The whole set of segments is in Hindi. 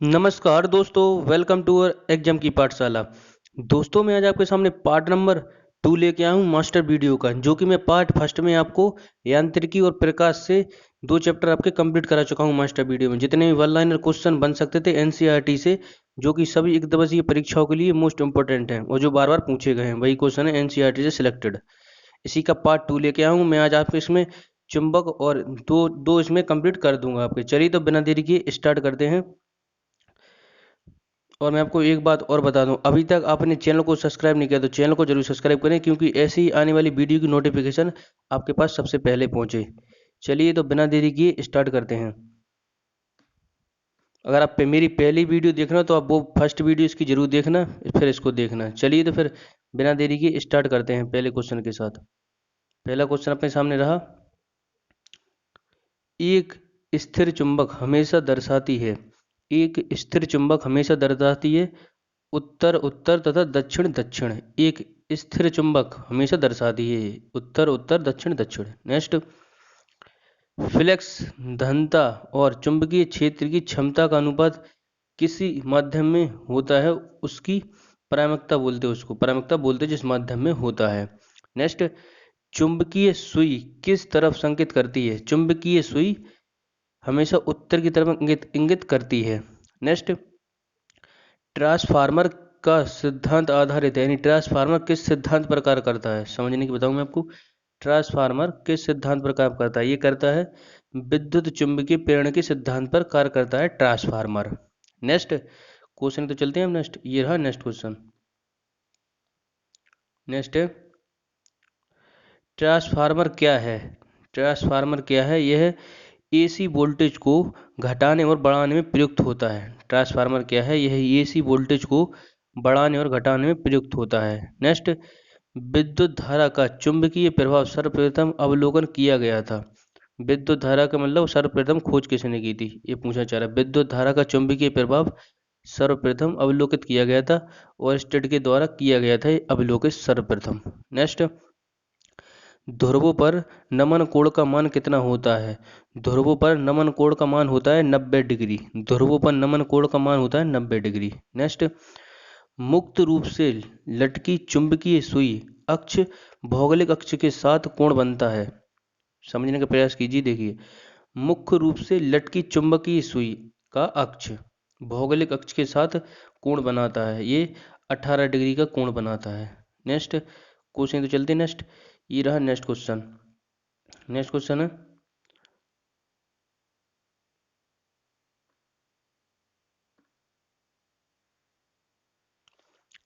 नमस्कार दोस्तों, वेलकम टू अवर एग्जाम की पाठशाला। दोस्तों, मैं आज आपके सामने पार्ट नंबर 2 लेके आया हूँ मास्टर वीडियो का, जो कि मैं पार्ट फर्स्ट में आपको यांत्रिकी और प्रकाश से 2 चैप्टर आपके कंप्लीट करा चुका हूँ मास्टर वीडियो में। जितने भी वन लाइनर क्वेश्चन बन सकते थे एनसीईआरटी से, जो कि सभी एक दिवसीय परीक्षाओं के लिए मोस्ट इंपॉर्टेंट हैं और जो बार बार पूछे गए हैं, वही क्वेश्चन है एनसीईआरटी से सिलेक्टेड। इसी का पार्ट 2 लेके आया हूँ मैं आज आपको। इसमें चुंबक और दो दो इसमें कंप्लीट कर दूंगा आपके। चलिए तो बिना देरी के स्टार्ट करते हैं। और मैं आपको एक बात और बता दूं, अभी तक आपने चैनल को सब्सक्राइब नहीं किया तो चैनल को जरूर सब्सक्राइब करें, क्योंकि ऐसी ही आने वाली वीडियो की नोटिफिकेशन आपके पास सबसे पहले पहुंचे। चलिए तो बिना देरी किए स्टार्ट करते हैं। अगर आप मेरी पहली वीडियो देखना हो तो आप वो फर्स्ट वीडियो इसकी जरूर देखना, फिर इसको देखना। चलिए तो फिर बिना देरी किए स्टार्ट करते हैं पहले क्वेश्चन के साथ। पहला क्वेश्चन अपने सामने रहा। एक स्थिर चुंबक हमेशा दर्शाती है एक स्थिर चुंबक हमेशा दर्शाती है उत्तर उत्तर तथा दक्षिण दक्षिण। एक स्थिर चुंबक हमेशा दर्शाती है उत्तर उत्तर दक्षिण दक्षिण। नेक्स्ट, फ्लक्स घनता और चुंबकीय क्षेत्र की क्षमता का अनुपात किसी माध्यम में होता है, उसकी परामकता बोलते हैं, उसको परामकता बोलते हैं जिस माध्यम में होता है। नेक्स्ट, चुंबकीय सुई किस तरफ संकेत करती है? चुंबकीय सुई हमेशा उत्तर की तरफ इंगित इंगित करती है। नेक्स्ट, ट्रांसफार्मर का सिद्धांत आधारित है, यानी ट्रांसफार्मर किस सिद्धांत पर कार्य करता है? समझने की बताऊं मैं आपको। ट्रांसफार्मर किस सिद्धांत पर कार्य करता है? ये करता है विद्युत चुंबकीय प्रेरण के सिद्धांत पर कार्य करता है ट्रांसफार्मर। नेक्स्ट क्वेश्चन तो चलते हैं हम। नेक्स्ट ये रहा नेक्स्ट क्वेश्चन। नेक्स्ट है, ट्रांसफार्मर क्या है? ट्रांसफार्मर क्या है? यह एसी वोल्टेज को घटाने और बढ़ाने में प्रयुक्त होता है। ट्रांसफार्मर क्या है? यह एसी वोल्टेज को बढ़ाने और घटाने में प्रयुक्त होता है। नेक्स्ट, विद्युत धारा का चुंबकीय प्रभाव सर्वप्रथम अवलोकन किया गया था। विद्युत धारा का मतलब सर्वप्रथम खोज किसने की थी, ये पूछा जा रहा है। विद्युत धारा का चुंबकीय प्रभाव सर्वप्रथम अवलोकित किया गया था और स्टेड के द्वारा किया गया था, ये अवलोकित सर्वप्रथम। नेक्स्ट, ध्रुवों पर नमन कोण का मान कितना होता है? ध्रुवों पर नमन कोण का मान होता है 90 डिग्री। ध्रुवों पर नमन कोण का मान होता है 90 डिग्री। नेक्स्ट, मुक्त रूप से लटकी चुंबकीय सुई अक्ष भौगोलिक अक्ष के साथ कोण बनता है। समझने का प्रयास कीजिए। देखिए, मुख्य रूप से लटकी चुंबकीय सुई का अक्ष भौगोलिक अक्ष के साथ कोण बनाता है, ये 18 डिग्री का कोण बनाता है। नेक्स्ट क्वेश्चन तो चलते। नेक्स्ट ये रहा नेक्स्ट क्वेश्चन। नेक्स्ट क्वेश्चन है,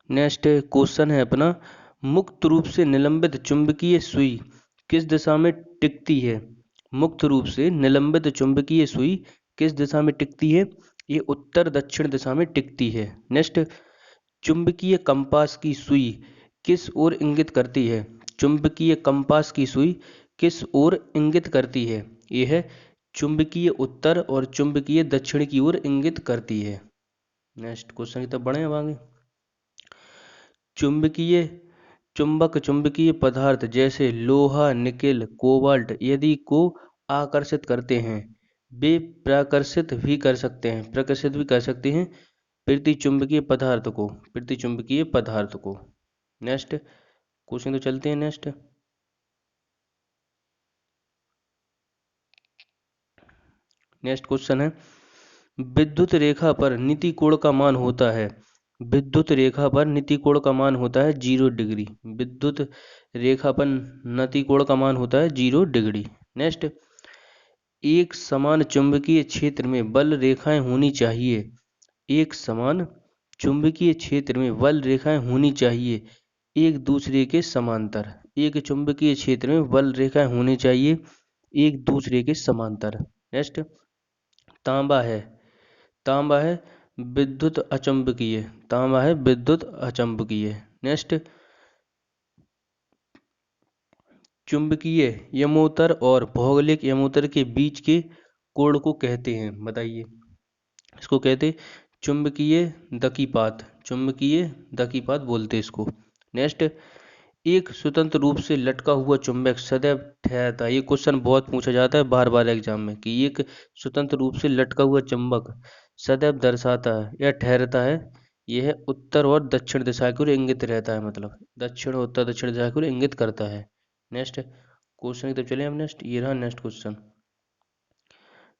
नेक्स्ट क्वेश्चन है अपना, मुक्त रूप से निलंबित चुंबकीय सुई किस दिशा में टिकती है? मुक्त रूप से निलंबित चुंबकीय सुई किस दिशा में टिकती है? ये उत्तर दक्षिण दिशा में टिकती है। नेक्स्ट, चुंबकीय कंपास की सुई किस ओर इंगित करती है? चुंबकीय कंपास की सुई किस ओर इंगित करती है? यह चुंबकीय उत्तर और चुंबकीय दक्षिण की ओर इंगित करती है। नेक्स्ट क्वेश्चन की तरफ बढ़े अब आगे। चुंबकीय चुंबक चुंबकीय पदार्थ जैसे लोहा निकेल कोबाल्ट यदि को आकर्षित करते हैं, वे प्रकर्षित भी कर सकते हैं प्रति चुंबकीय पदार्थ को। नेक्स्ट क्वेश्चन तो चलते हैं। नेक्स्ट क्वेश्चन है, विद्युत रेखा पर नीति कोण का मान होता है। विद्युत रेखा पर नीति कोण का मान होता है 0 डिग्री। विद्युत रेखा पर नीति कोण का मान होता है 0 डिग्री। नेक्स्ट, एक समान चुंबकीय क्षेत्र में बल रेखाएं होनी चाहिए। एक समान चुंबकीय क्षेत्र में बल रेखाएं होनी चाहिए एक दूसरे के समांतर। एक चुंबकीय क्षेत्र में बल रेखाएं होनी चाहिए एक दूसरे के समांतर। नेक्स्ट, तांबा है तांबा है विद्युत अचंबकीय। तांबा है विद्युत अचंबकीय। नेक्स्ट, चुंबकीय यमोत्तर और भौगोलिक यमोत्तर के बीच के कोण को कहते हैं, बताइए। इसको कहते हैं चुंबकीय दकीपात। चुंबकीय दकीपात बोलते हैं इसको। नेक्स्ट, एक स्वतंत्र रूप से लटका हुआ चुंबक सदैव ठहरता है। ये क्वेश्चन बहुत पूछा जाता है बार बार एग्जाम में कि एक स्वतंत्र रूप से लटका हुआ चुंबक सदैव दर्शाता है या ठहरता है, यह उत्तर और दक्षिण दिशा की ओर इंगित रहता है, मतलब दक्षिण और उत्तर दक्षिण दिशा की ओर इंगित करता है। नेक्स्ट क्वेश्चन की तरफ चलिए हम। नेक्स्ट ये रहा नेक्स्ट क्वेश्चन।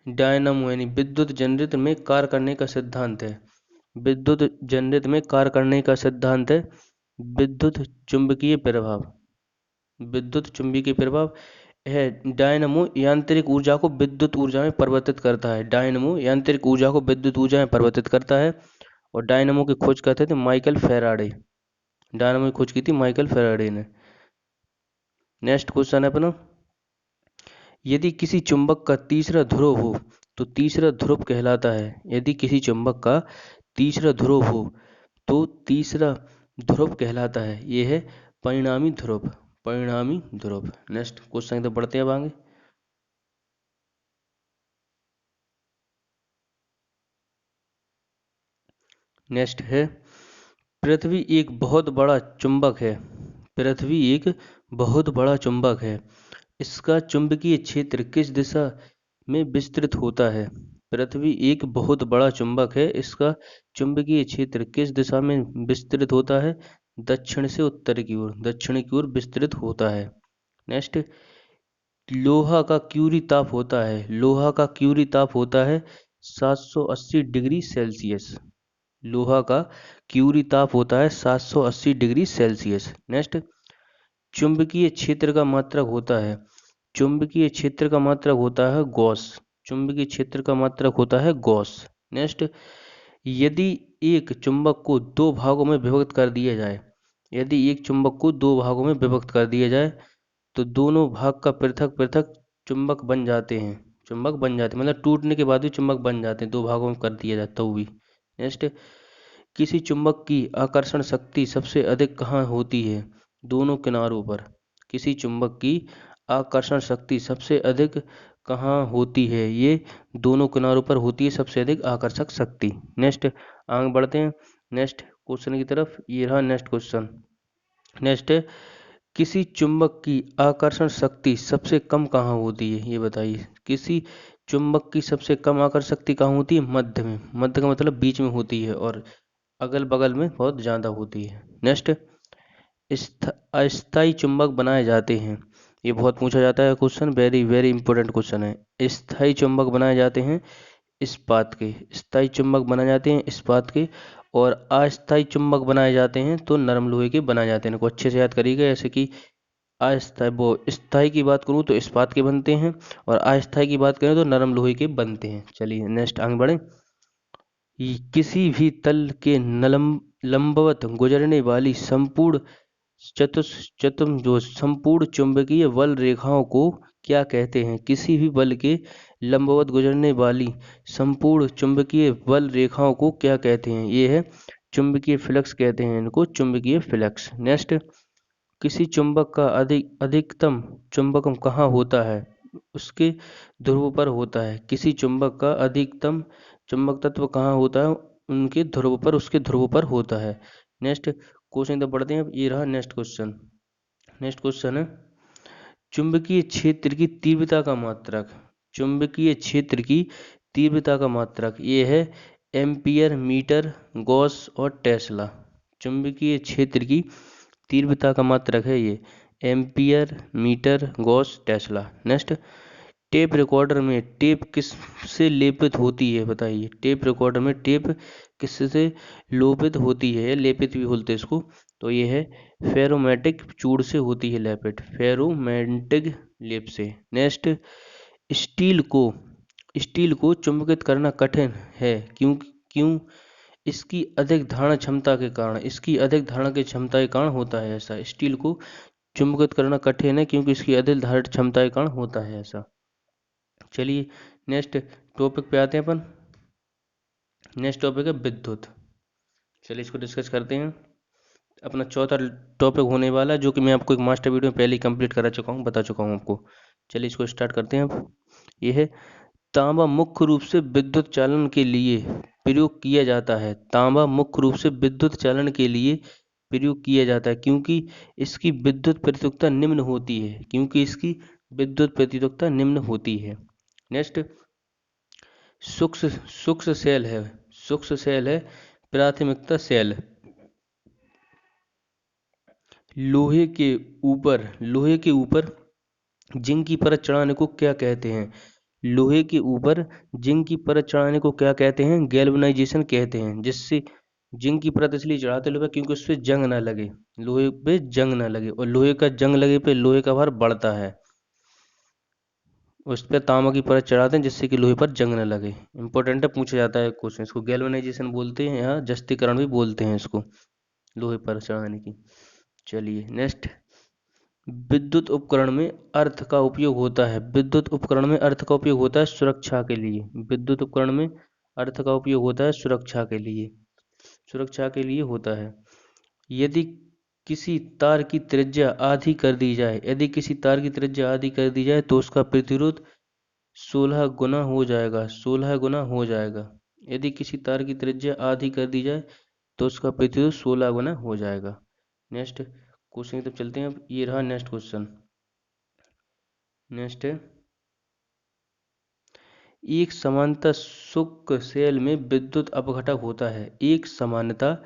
डायनामो यानी विद्युत जनरेटर में कार्य करने का सिद्धांत है। विद्युत जनरेटर में कार्य करने का सिद्धांत है विद्युत चुंबकीय प्रभाव। विद्युत चुंबकीय प्रभाव है। डायनामो यांत्रिक ऊर्जा को विद्युत ऊर्जा में परिवर्तित करता है। डायनामो यांत्रिक ऊर्जा को विद्युत ऊर्जा में परिवर्तित करता है। और डायनामो की खोज करते थे माइकल फैराडे। डायनामो की खोज की थी माइकल फैराडे ने। नेक्स्ट क्वेश्चन है अपना, यदि किसी चुंबक का तीसरा ध्रुव हो तो तीसरा ध्रुव कहलाता है। यदि किसी चुंबक का तीसरा ध्रुव हो तो तीसरा ध्रुव कहलाता है, यह है परिणामी ध्रुव। परिणामी ध्रुव। नेक्स्ट क्वेश्चन तो बढ़ते हैं अब आगे। नेक्स्ट है, पृथ्वी एक बहुत बड़ा चुंबक है। पृथ्वी एक बहुत बड़ा चुंबक है, इसका चुंबकीय क्षेत्र किस दिशा में विस्तृत होता है। पृथ्वी एक बहुत बड़ा चुंबक है, इसका चुंबकीय क्षेत्र किस दिशा में विस्तृत होता है। दक्षिण से उत्तर की ओर, दक्षिण की ओर विस्तृत होता है। नेक्स्ट, लोहा का क्यूरी ताप होता है। लोहा का क्यूरी ताप होता है 780 डिग्री सेल्सियस। लोहा का क्यूरी ताप होता है 780 डिग्री सेल्सियस। नेक्स्ट, चुंबकीय क्षेत्र का मात्रक होता है। चुंबकीय क्षेत्र का मात्रक होता है गॉस। चुंबकीय क्षेत्र का मात्रक होता है गॉस। नेक्स्ट, यदि एक चुंबक को दो भागों में विभक्त कर दिया जाए। यदि एक चुंबक को दो भागों में विभक्त कर दिया जाए तो दोनों भाग का पृथक पृथक चुंबक बन जाते हैं। चुंबक बन जाते हैं मतलब टूटने के बाद भी चुंबक बन जाते हैं, दो भागों में कर दिया जाता वो भी। नेक्स्ट, किसी चुंबक की आकर्षण शक्ति सबसे अधिक कहाँ होती है। दोनों किनारों पर। किसी चुंबक की आकर्षण शक्ति सबसे अधिक कहाँ होती है, ये दोनों किनारों पर होती है सबसे अधिक आकर्षक शक्ति। नेक्स्ट आगे बढ़ते हैं नेक्स्ट क्वेश्चन की तरफ। ये रहा नेक्स्ट क्वेश्चन। नेक्स्ट, किसी चुंबक की आकर्षण शक्ति सबसे कम कहाँ होती है, ये बताइए। किसी चुंबक की सबसे कम आकर्षण शक्ति कहाँ होती है। मध्य में। मध्य का मतलब बीच में होती है और अगल बगल में बहुत ज़्यादा होती है। नेक्स्ट, अस्थायी चुंबक बनाए जाते हैं। ये बहुत पूछा जाता है question, very very important question है। स्थायी चुंबक बनाए जाते हैं इस्पात के। स्थायी चुंबक बनाए जाते हैं इस्पात के। और अस्थायी चुंबक बनाए जाते हैं तो नरम लोहे के बनाए जाते हैं। इनको अच्छे से याद करिएगा। जैसे कि अस्थायी वो स्थायी की बात करूँ तो इस्पात के बनते हैं और अस्थायी की बात करें तो नरम लोहे के बनते हैं। चलिए नेक्स्ट आगे बढ़े। किसी भी तल के लंबवत गुजरने वाली संपूर्ण चतुम जो संपूर्ण चुंबकीय बल रेखाओं को क्या कहते हैं। किसी भी बल के लंबवत गुजरने वाली संपूर्ण चुंबकीय बल रेखाओं को क्या कहते हैं। ये है चुंबकीय फ्लक्स कहते हैं इनको, चुंबकीय फ्लक्स। नेक्स्ट, किसी चुंबक का अधिकतम चुंबकत्व कहाँ होता है। उसके ध्रुव पर होता है। किसी चुंबक का अधिकतम चुंबक तत्व कहाँ होता है। उनके ध्रुव पर, उसके ध्रुव पर होता है। नेक्स्ट क्वेश्चन तो पढ़ते हैं। ये रहा नेक्स्ट क्वेश्चन। नेक्स्ट क्वेश्चन है, चुंबकीय क्षेत्र की तीव्रता का मात्रक। चुंबकीय क्षेत्र की तीव्रता का मात्रक ये है एम्पियर, मीटर, गॉस और टेस्ला। चुंबकीय क्षेत्र की तीव्रता का मात्रक है ये ampere, metre, gauss, tesla. Next, tape recorder में टेप किस से लेपित होती है, बताइए। टेप रिकॉर्डर में टेप किससे लोपित होती है, लेपित भी बोलते हैं इसको। तो ये है फेरोमैटिक चूड़ से होती है लेपित, फेरोमैटिक लेप से। नेक्स्ट, स्टील को स्टील को चुंबकित करना कठिन है क्यों। क्यों? इसकी अधिक धारण क्षमता के कारण। इसकी अधिक धारण की क्षमता के कारण होता है ऐसा। स्टील को चुंबकित करना कठिन है क्योंकि इसकी अधिक धारण क्षमता के कारण होता है ऐसा। चलिए नेक्स्ट टॉपिक पे आते हैं अपन। नेक्स्ट टॉपिक है विद्युत। चलिए इसको डिस्कस करते हैं। अपना चौथा टॉपिक होने वाला है जो कि मैं आपको एक मास्टर वीडियो में पहले ही कंप्लीट करा चुका हूँ, बता चुका हूँ आपको। चलिए इसको स्टार्ट करते हैं अब। ये है तांबा मुख्य रूप से विद्युत चालन के लिए प्रयोग किया जाता है। तांबा मुख्य रूप से विद्युत चालन के लिए प्रयोग किया जाता है क्योंकि इसकी विद्युत प्रतिरोधकता निम्न होती है। क्योंकि इसकी विद्युत प्रतिरोधकता निम्न होती है। नेक्स्ट, सूक्ष्म सेल है, सूक्ष्म सेल है, प्राथमिकता सेल। लोहे के ऊपर जिंक की परत चढ़ाने को क्या कहते हैं? लोहे के ऊपर जिंक की परत चढ़ाने को क्या कहते हैं? गैल्वेनाइजेशन कहते हैं। जिससे जिंक की परत इसलिए चढ़ाते लोहे पे क्योंकि उस पे जंग ना लगे, लोहे पे जंग ना लगे, और लोहे का जंग लगे पे लोहे का भार बढ़ता है। उस पे तांबा की परत चढ़ाते हैं जिससे कि लोहे पर जंग न लगे। इंपॉर्टेंट है, पूछा जाता है क्वेश्चन। इसको गैल्वेनाइजेशन बोलते हैं, यहाँ जस्तीकरण भी बोलते हैं इसको, लोहे पर चढ़ाने की। चलिए नेक्स्ट। विद्युत उपकरण में अर्थ का उपयोग होता है। विद्युत उपकरण में अर्थ का उपयोग होता है सुरक्षा के लिए। विद्युत उपकरण में अर्थ का उपयोग होता है सुरक्षा के लिए, सुरक्षा के लिए होता है। यदि किसी तार की त्रिज्या आधी कर दी जाए, यदि किसी तार की त्रिज्या आधी कर दी जाए तो उसका प्रतिरोध 16 गुना हो जाएगा, 16 गुना हो जाएगा। यदि किसी तार की त्रिज्या आधी कर दी जाए तो उसका प्रतिरोध 16 गुना हो जाएगा। नेक्स्ट क्वेश्चन की तरफ चलते हैं। अब ये रहा नेक्स्ट क्वेश्चन। नेक्स्ट है, एक समानता शुक्ल सेल में विद्युत अपघटक होता है। एक समानता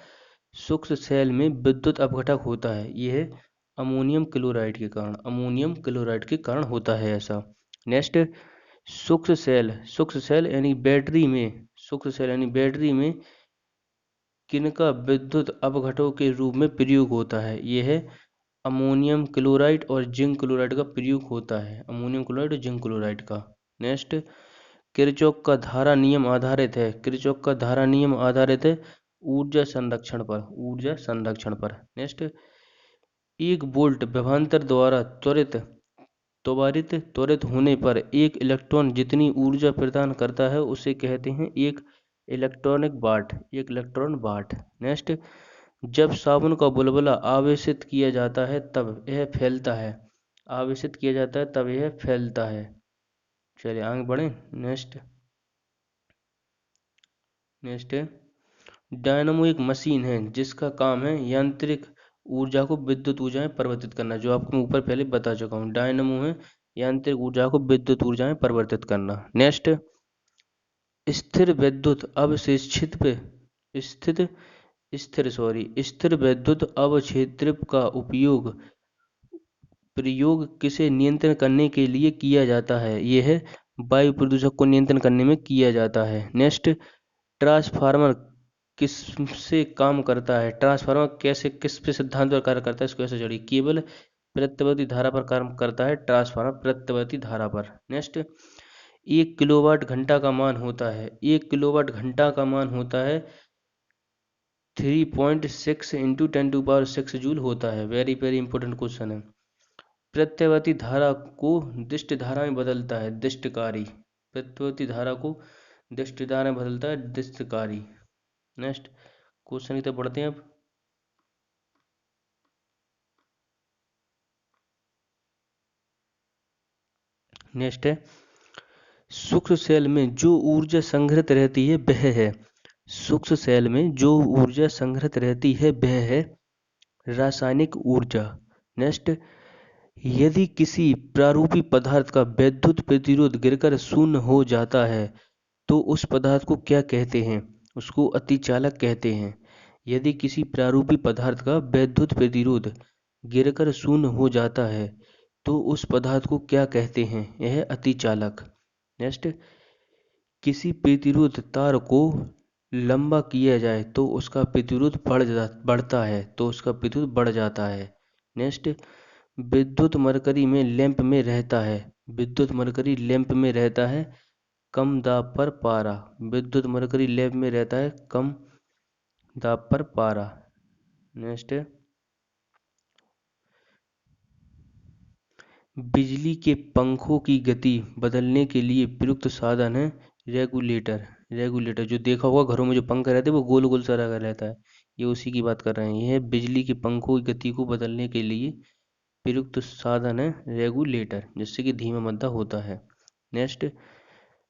शुक्ल सेल में विद्युत अपघटक होता है। यह अमोनियम क्लोराइड के कारण, अमोनियम क्लोराइड के कारण होता है ऐसा। नेक्स्ट, शुक्ल सेल यानी बैटरी में, शुक्ल सेल यानी बैटरी में किनका विद्युत अपघटकों के रूप में प्रयोग होता है? यह अमोनियम क्लोराइड और जिंक क्लोराइड का प्रयोग होता है, अमोनियम क्लोराइड और जिंक क्लोराइड का। नेक्स्ट, किरचॉफ का धारा नियम आधारित है, किरचॉफ का धारा नियम आधारित है ऊर्जा संरक्षण पर, ऊर्जा संरक्षण पर। नेक्स्ट, एक वोल्ट विभवांतर द्वारा त्वरित होने पर एक इलेक्ट्रॉन जितनी ऊर्जा प्रदान करता है उसे कहते हैं एक इलेक्ट्रॉनिक वाट, एक इलेक्ट्रॉन वाट। नेक्स्ट, जब साबुन का बुलबुला आवेशित किया जाता है तब यह फैलता है, आवेशित किया जाता है तब यह फैलता है। चलिए आगे बढ़ें। नेक्स्ट, नेक्स्ट है, डायनामो एक मशीन है जिसका काम है यांत्रिक ऊर्जा को विद्युत ऊर्जा में परिवर्तित करना, जो आपको मैं ऊपर पहले बता चुका हूँ। डायनामो है यांत्रिक ऊर्जा को विद्युत ऊर्जा में परिवर्तित करना। नेक्स्ट, स्थिर विद्युत अवक्षेपित पे स्थिर विद्युत अवक्षेपित का प्रयोग किसे नियंत्रण करने के लिए किया जाता है? यह वायु प्रदूषण को नियंत्रण करने में किया जाता है। नेक्स्ट, ट्रांसफार्मर किससे काम करता है? ट्रांसफार्मर कैसे, किस पे सिद्धांत पर कार्य करता है? इसको ऐसे जोड़िए, केवल प्रत्यावर्ती धारा पर काम करता है ट्रांसफार्मर, प्रत्यावर्ती धारा पर। नेक्स्ट, एक किलोवाट घंटा का मान होता है, एक किलोवाट घंटा का मान होता है 3.6 इंटू 10⁶ जूल होता है। वेरी वेरी इंपॉर्टेंट क्वेश्चन है। प्रत्यावर्ती धारा को दिष्ट धारा में बदलता है दिष्टकारी, प्रत्यावर्ती धारा को दिष्ट धारा में बदलता है दिष्टकारी। नेक्स्ट क्वेश्चन की तरफ बढ़ते हैं अब। नेक्स्ट है, सूक्ष्म सेल में जो ऊर्जा संग्रहित रहती है वह है, सूक्ष्म सेल में जो ऊर्जा संग्रहित रहती है वह है रासायनिक ऊर्जा। नेक्स्ट, यदि किसी प्रारूपी पदार्थ का वैद्युत प्रतिरोध गिरकर शून्य हो जाता है तो उस पदार्थ को क्या कहते हैं? उसको अतिचालक कहते हैं। यदि किसी प्रारूपी पदार्थ का वैद्युत प्रतिरोध गिरकर शून्य हो जाता है तो उस पदार्थ को क्या कहते हैं? यह अतिचालक। नेक्स्ट, किसी प्रतिरोध तार को लंबा किया जाए तो उसका प्रतिरोध बढ़ता है, तो उसका प्रतिरोध बढ़ जाता है। नेक्स्ट, विद्युत मरकरी में लैंप में रहता है, विद्युत मरकरी लैंप में रहता है कम दाब पर पारा, विद्युत मरकरी लैंप में रहता है कम दाब पर पारा। नेक्स्ट, बिजली के पंखों की गति बदलने के लिए प्रयुक्त साधन है रेगुलेटर, रेगुलेटर। जो देखा होगा घरों में जो पंखा रहते हैं वो गोल गोल सा लगा रहता है, ये उसी की बात कर रहे हैं। यह बिजली के पंखों की गति को बदलने के लिए प्रयुक्त साधन है रेगुलेटर, जिससे कि धीमा मंदा होता है। नेक्स्ट,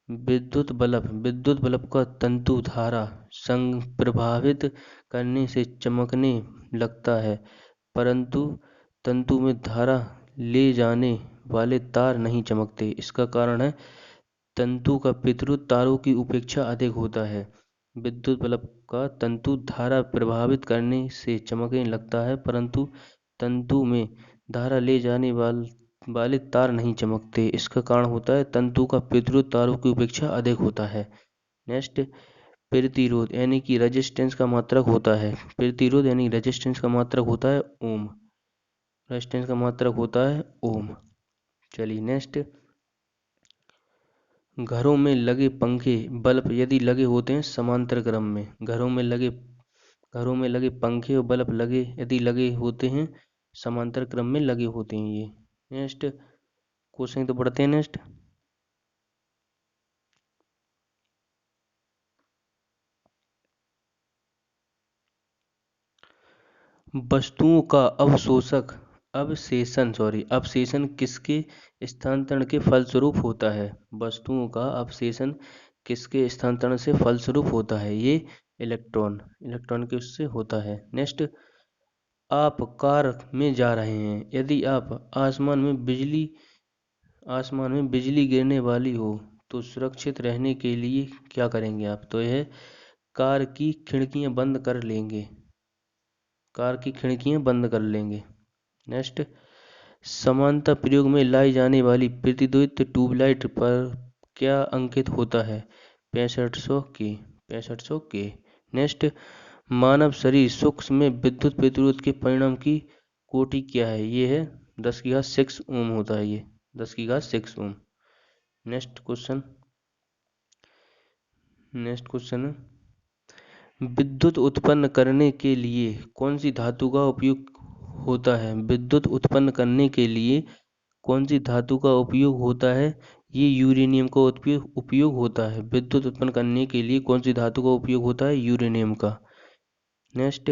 विद्युत बल्ब का तंतु धारा संग प्रभावित करने से चमकने लगता है, परंतु तंतु में धारा ले जाने वाले तार नहीं चमकते। इसका कारण है तंतु का विद्युत तारों की उपेक्षा अधिक होता है। विद्युत बल्ब का तंतु धारा प्रभावित करने से चमकने लगता है, परंतु तंतु में धारा ले जाने वाले तार नहीं चमकते। इसका कारण होता है तंतु का विद्युत तारों की उपेक्षा अधिक होता है। नेक्स्ट, प्रतिरोध यानी कि रेजिस्टेंस का मात्रक होता है। प्रतिरोध यानी रेजिस्टेंस का मात्रक होता है ओम। रेजिस्टेंस का मात्रक होता है ओम। चलिए नेक्स्ट, घरों में लगे पंखे बल्ब यदि लगे होते हैं समांतर क्रम में, घरों में लगे पंखे और बल्ब यदि लगे होते हैं समांतर क्रम में लगे होते हैं ये। नेक्स्ट क्वेश्चन तो पढ़ते हैं। नेक्स्ट, वस्तुओं का अवशेषण किसके स्थानांतरण के फलस्वरूप होता है? वस्तुओं का अवशेषण किसके स्थानांतरण से फलस्वरूप होता है? ये इलेक्ट्रॉन के उससे होता है। नेक्स्ट, आप कार में जा रहे हैं, यदि आप आसमान में बिजली गिरने वाली हो तो सुरक्षित रहने के लिए क्या करेंगे आप? तो यह कार की खिड़कियां बंद कर लेंगे। नेक्स्ट, समानता प्रयोग में लाई जाने वाली प्रतिध्वनित ट्यूबलाइट पर क्या अंकित होता है? 6500 के। नेक्स्ट, मानव शरीर सूक्ष्म में विद्युत प्रतिरोध के परिणाम की कोटि क्या है? ये है 10⁶ ओम होता है ये 10⁶ ओम। नेक्स्ट क्वेश्चन विद्युत उत्पन्न करने के लिए कौन सी धातु का उपयोग होता है? विद्युत उत्पन्न करने के लिए कौन सी धातु का उपयोग होता है? ये यूरेनियम का उपयोग होता है। विद्युत उत्पन्न करने के लिए कौन सी धातु का उपयोग होता है? यूरेनियम का। नेक्स्ट,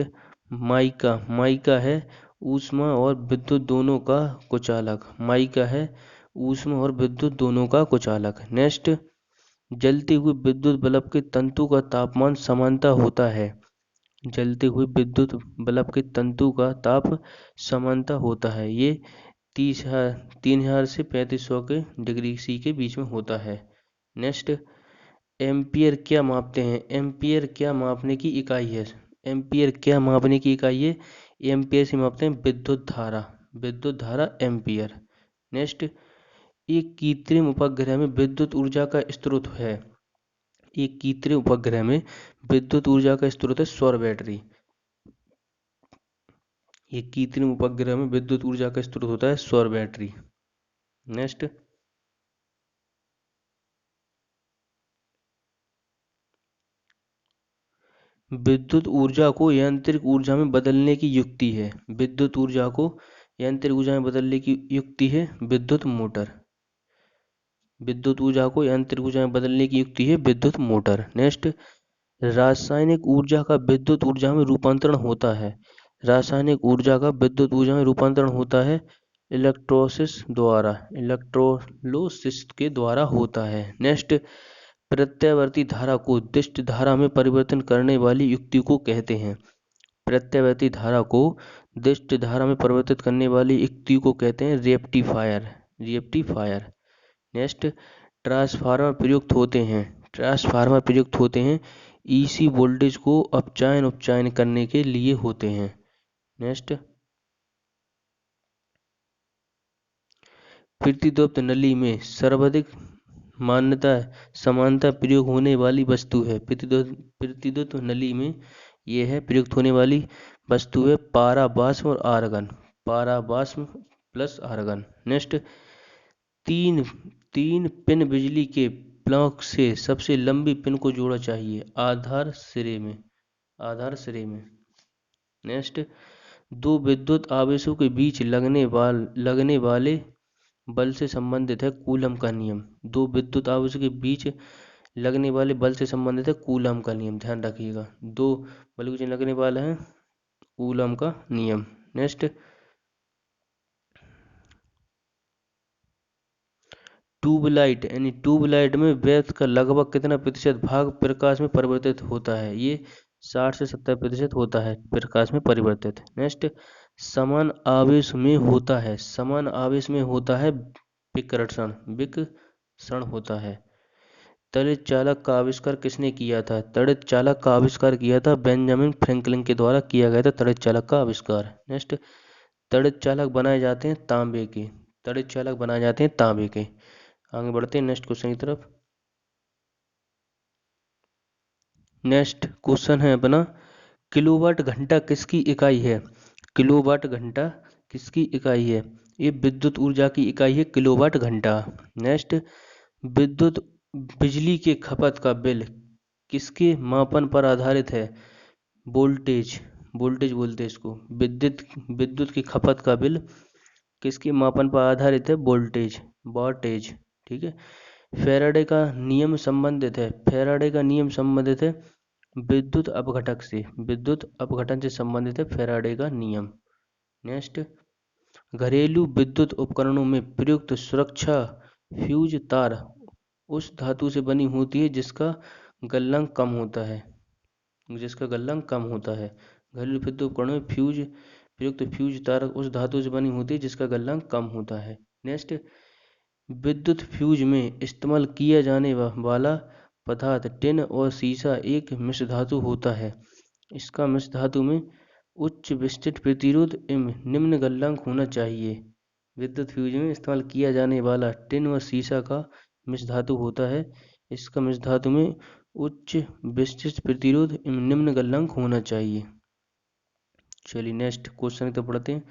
माइका है ऊष्मा और विद्युत दोनों का कुचालक। नेक्स्ट, जलते हुए विद्युत बल्ब के तंतु का तापमान समानता होता है। जलते हुए विद्युत बल्ब के तंतु का ताप समानता होता है। ये 3000 से 3500 के डिग्री सी के बीच में होता है। नेक्स्ट, एम्पियर क्या मापते हैं? एम्पियर क्या मापने की इकाई है? एम्पियर से मापते हैं विद्युत धारा एम्पियर। नेक्स्ट, एक कृत्रिम उपग्रह में विद्युत ऊर्जा का स्रोत है। एक कृत्रिम उपग्रह में विद्युत ऊर्जा का स्रोत है सौर बैटरी। एक कृत्रिम उपग्रह में विद्युत ऊर्जा का स्रोत होता है सौर बैटरी। नेक्स्ट, विद्युत ऊर्जा को यांत्रिक ऊर्जा में बदलने की युक्ति है। विद्युत ऊर्जा को यांत्रिक ऊर्जा में बदलने की युक्ति है विद्युत मोटर। विद्युत ऊर्जा को यांत्रिक ऊर्जा में बदलने की युक्ति है विद्युत मोटर। नेक्स्ट, रासायनिक ऊर्जा का विद्युत ऊर्जा में रूपांतरण होता है। रासायनिक ऊर्जा का विद्युत ऊर्जा में रूपांतरण होता है इलेक्ट्रोलोसिस के द्वारा होता है। नेक्स्ट, प्रत्यावर्ती धारा को दिष्ट धारा में परिवर्तन करने वाली युक्ति को कहते हैं। प्रत्यावर्ती धारा को दिष्ट धारा में परिवर्तित करने वाली युक्ति को कहते हैं रेक्टिफायर। नेक्स्ट, ट्रांसफार्मर प्रयुक्त होते हैं ईसी वोल्टेज को अपचायन करने के लिए होते हैं। नेक्स्ट, प्रतिध्वनि नली में सर्वाधिक समानता प्रयोग होने वाली वस्तु है। प्रतिध्वनि नली में यह है प्रयुक्त होने वाली वस्तु है पारावाष्प और आर्गन। पारावाष्प प्लस आर्गन। नेक्स्ट, तीन पिन बिजली के ब्लॉक से सबसे लंबी पिन को जोड़ा चाहिए आधार सिरे में। नेक्स्ट, दो विद्युत आवेशों के बीच लगने वाले बल से संबंधित है कूलम का नियम। दो विद्युत आवेशों के बीच लगने वाले बल से संबंधित है कूलम का नियम। ध्यान रखिएगा, दो बल के बीच लगने वाला है कूलम का नियम। नेक्स्ट, ट्यूबलाइट में व्यर्थ का लगभग कितना प्रतिशत भाग प्रकाश में परिवर्तित होता है? ये 60 से 70% होता है प्रकाश में परिवर्तित। नेक्स्ट, समान आवेश में होता है विकर्षण होता है। तड़ित चालक का आविष्कार किसने किया था? तड़ित चालक का आविष्कार किया था बेंजामिन फ्रैंकलिन के द्वारा किया गया था तड़ित चालक का आविष्कार। नेक्स्ट, तड़ित चालक बनाए जाते हैं तांबे के। तड़ित चालक बनाए जाते हैं तांबे के। आगे बढ़ते हैं नेक्स्ट क्वेश्चन की तरफ। नेक्स्ट क्वेश्चन है अपना, किलोवाट घंटा किसकी इकाई है? किलोवाट घंटा किसकी इकाई है? ये विद्युत ऊर्जा की इकाई है किलोवाट घंटा। नेक्स्ट, विद्युत बिजली के खपत का बिल किसके मापन पर आधारित है? वोल्टेज, वोल्टेज बोलते हैं इसको। विद्युत विद्युत की खपत का बिल किसके मापन पर आधारित है? Voltage, wattage. ठीक है। फैराडे का नियम संबंधित है, फैराडे का नियम संबंधित है विद्युत अपघटक से, विद्युत अपघटन से संबंधित है फैराडे का नियम। नेक्स्ट, घरेलू विद्युत उपकरणों में प्रयुक्त सुरक्षा फ्यूज तार उस धातु से बनी होती है जिसका गलनांक कम होता है, जिसका गलनांक कम होता है। घरेलू विद्युत उपकरणों में प्रयुक्त फ्यूज तार उस धातु से बनी होती है जिसका गलनांक कम होता है। नेक्स्ट, विद्युत फ्यूज में इस्तेमाल किया जाने वाला पदार्थ टिन और सीसा एक मिश्र धातु होता है। इसका मिश्र धातु में उच्च विस्तृत प्रतिरोध एवं निम्न गलनांक होना चाहिए। विद्युत फ्यूज में इस्तेमाल किया जाने वाला टिन और सीसा का मिश्र धातु होता है। इसका मिश्र धातु में उच्च विस्तृत प्रतिरोध एवं निम्न गलनांक होना चाहिए। चलिए नेक्स्ट क्वेश्चन तो पढ़ते हैं।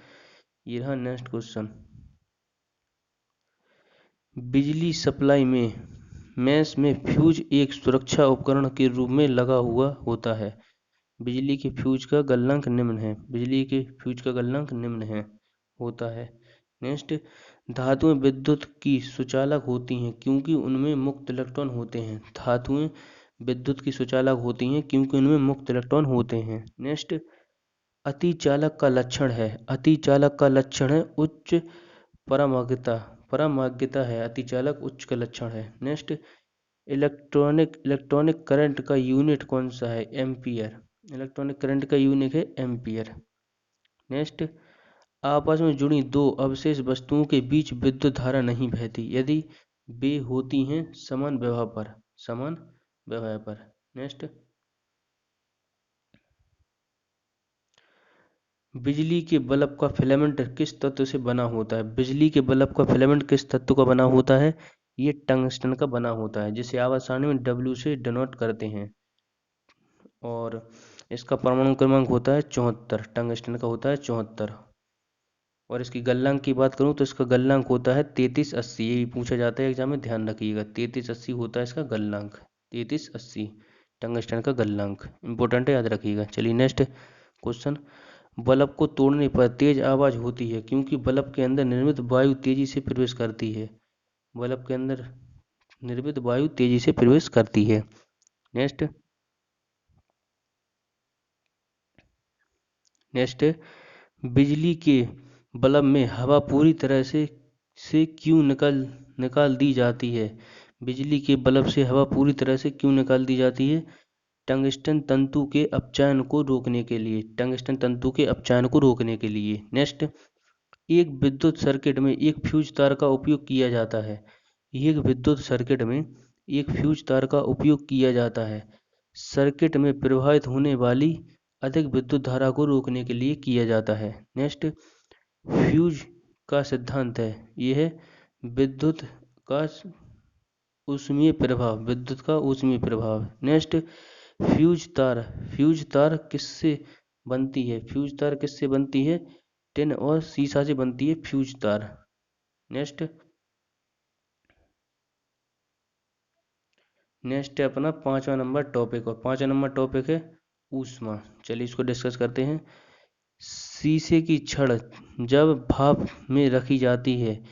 ये रहा नेक्स्ट क्वेश्चन। बिजली सप्लाई में मेष में फ्यूज एक सुरक्षा उपकरण के रूप में लगा हुआ होता है। बिजली के फ्यूज का गलनांक निम्न है, बिजली के फ्यूज का गलनांक निम्न है होता है। नेक्स्ट, धातुएं विद्युत की सुचालक होती हैं क्योंकि उनमें मुक्त इलेक्ट्रॉन होते हैं। धातुएं विद्युत की सुचालक होती हैं क्योंकि उनमें मुक्त इलेक्ट्रॉन होते हैं। नेक्स्ट, अतिचालक का लक्षण है, अतिचालक का लक्षण है उच्च परामाग्यता, परामाग्यता है अतिचालक उच्च का लक्षण है। नेक्स्ट, इलेक्ट्रॉनिक करंट का यूनिट कौन सा है? एम्पियर। इलेक्ट्रॉनिक करंट का यूनिट है एम्पियर। नेक्स्ट, आपस में जुड़ी दो अवशेष वस्तुओं के बीच विद्युत धारा नहीं बहती यदि वे होती हैं समान विभव पर, समान विभव पर। नेक्स्ट, बिजली के बल्ब का फिलामेंट किस तत्व से बना होता है? बिजली के बल्ब का फिलामेंट किस तत्व का बना होता है? ये टंगस्टन का बना होता है, जिसे आवर्त सारणी में W से डिनोट करते हैं। और इसका परमाणु क्रमांक होता है 74, टंगस्टन का होता है 74। और इसकी गलनांक की बात करूं तो इसका गलनांक होता है 3380। ये पूछा जाता है एग्जाम में, ध्यान रखिएगा 3380 होता है इसका गलनांक, 3380 टंगस्टन का गलनांक इंपॉर्टेंट है, याद रखिएगा। चलिए नेक्स्ट क्वेश्चन। बल्ब को तोड़ने पर तेज आवाज होती है क्योंकि बल्ब के अंदर निर्मित वायु तेजी से प्रवेश करती है। बल्ब के अंदर निर्मित वायु तेजी से प्रवेश करती है। नेक्स्ट, नेक्स्ट, बिजली के बल्ब में हवा पूरी तरह से क्यों निकाल दी जाती है? बिजली के बल्ब से हवा पूरी तरह से क्यों निकाल दी जाती है? टंगस्टन तंतु के अपचयन को रोकने के लिए, टंगस्टन तंतु के अपचयन को रोकने के लिए। नेक्स्ट, एक विद्युत सर्किट में एक फ्यूज तार का उपयोग किया जाता है। एक विद्युत सर्किट में एक फ्यूज तार का उपयोग किया जाता है सर्किट में प्रवाहित होने वाली अधिक विद्युत धारा को रोकने के लिए किया जाता है। नेक्स्ट, फ्यूज का सिद्धांत है यह है विद्युत का ऊष्मीय प्रभाव, विद्युत का ऊष्मीय प्रभाव। नेक्स्ट, फ्यूज तार किससे बनती है? फ्यूज तार किससे बनती है? टिन और सीसा से बनती है फ्यूज तार। नेक्स्ट, नेक्स्ट है अपना 5वां नंबर टॉपिक, और 5वां नंबर टॉपिक है ऊष्मा। चलिए इसको डिस्कस करते हैं। शीशे की छड़ जब भाप में रखी जाती है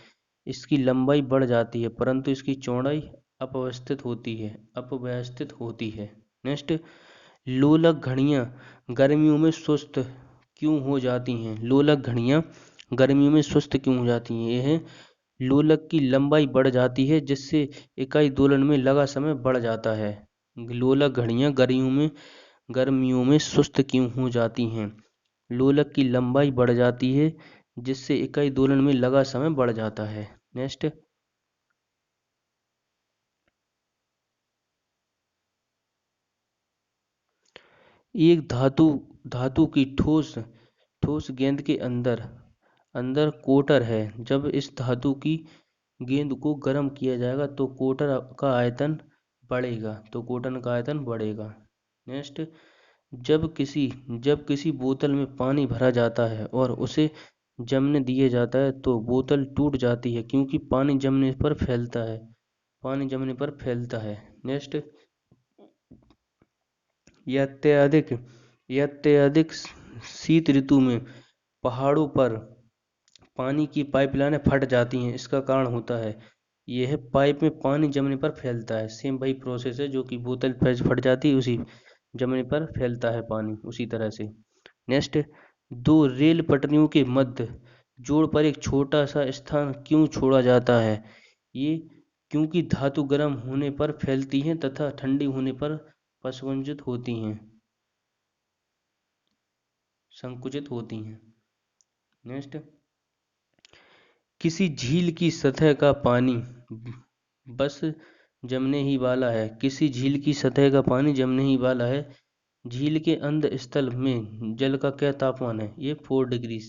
इसकी लंबाई बढ़ जाती है परंतु इसकी चौड़ाई अपव्यवस्थित होती है, अपव्यवस्थित होती है। नेक्स्ट, लोलक घड़ियां गर्मियों में सुस्त क्यों हो जाती हैं? लोलक घड़ियां गर्मियों में सुस्त क्यों हो जाती हैं? यह लोलक की लंबाई बढ़ जाती है जिससे इकाई दोलन में लगा समय बढ़ जाता है। लोलक घड़ियां गर्मियों में सुस्त क्यों हो जाती हैं? लोलक की लंबाई बढ़ जाती है जिससे इकाई दोलन में लगा समय बढ़ जाता है। नेक्स्ट, एक धातु की ठोस ठोस गेंद के अंदर अंदर कोटर है। जब इस धातु की गेंद को गर्म किया जाएगा तो कोटर का आयतन बढ़ेगा नेक्स्ट, जब किसी बोतल में पानी भरा जाता है और उसे जमने दिया जाता है तो बोतल टूट जाती है क्योंकि पानी जमने पर फैलता है। नेक्स्ट, अत्यधिक शीत ऋतु में पहाड़ों पर पानी की पाइपलाइनें फट जाती हैं। इसका कारण होता है यह पाइप में पानी जमने पर फैलता है। सेम वही प्रोसेस है जो कि बोतल फट जाती है, उसी जमने पर फैलता है पानी, उसी तरह से। नेक्स्ट, दो रेल पटरियों के मध्य जोड़ पर एक छोटा सा स्थान क्यों छोड़ा जाता है? ये क्योंकि धातु गर्म होने पर फैलती हैं तथा ठंडी होने पर संकुचित होती हैं। नेक्स्ट, किसी झील की सतह का पानी बस जमने ही वाला है। झील के अंत स्थल में जल का क्या तापमान है? ये 4 डिग्री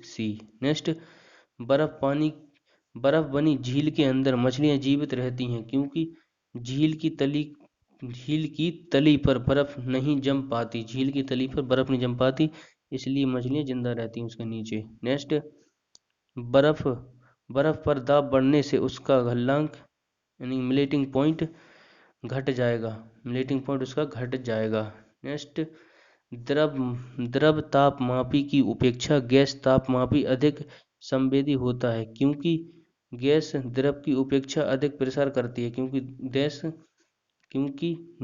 सी। नेक्स्ट, बर्फ बनी झील के अंदर मछलियां जीवित रहती हैं क्योंकि झील की तली पर बर्फ नहीं जम पाती, इसलिए मछलियां जिंदा रहती हैं उसके नीचे। नेक्स्ट, बर्फ बर्फ पर दाब बढ़ने से उसका गलनांक यानी मेल्टिंग पॉइंट उसका घट जाएगा। नेक्स्ट, द्रव तापमापी की उपेक्षा गैस तापमापी अधिक संवेदी होता है क्योंकि गैस द्रव की उपेक्षा अधिक प्रसार करती है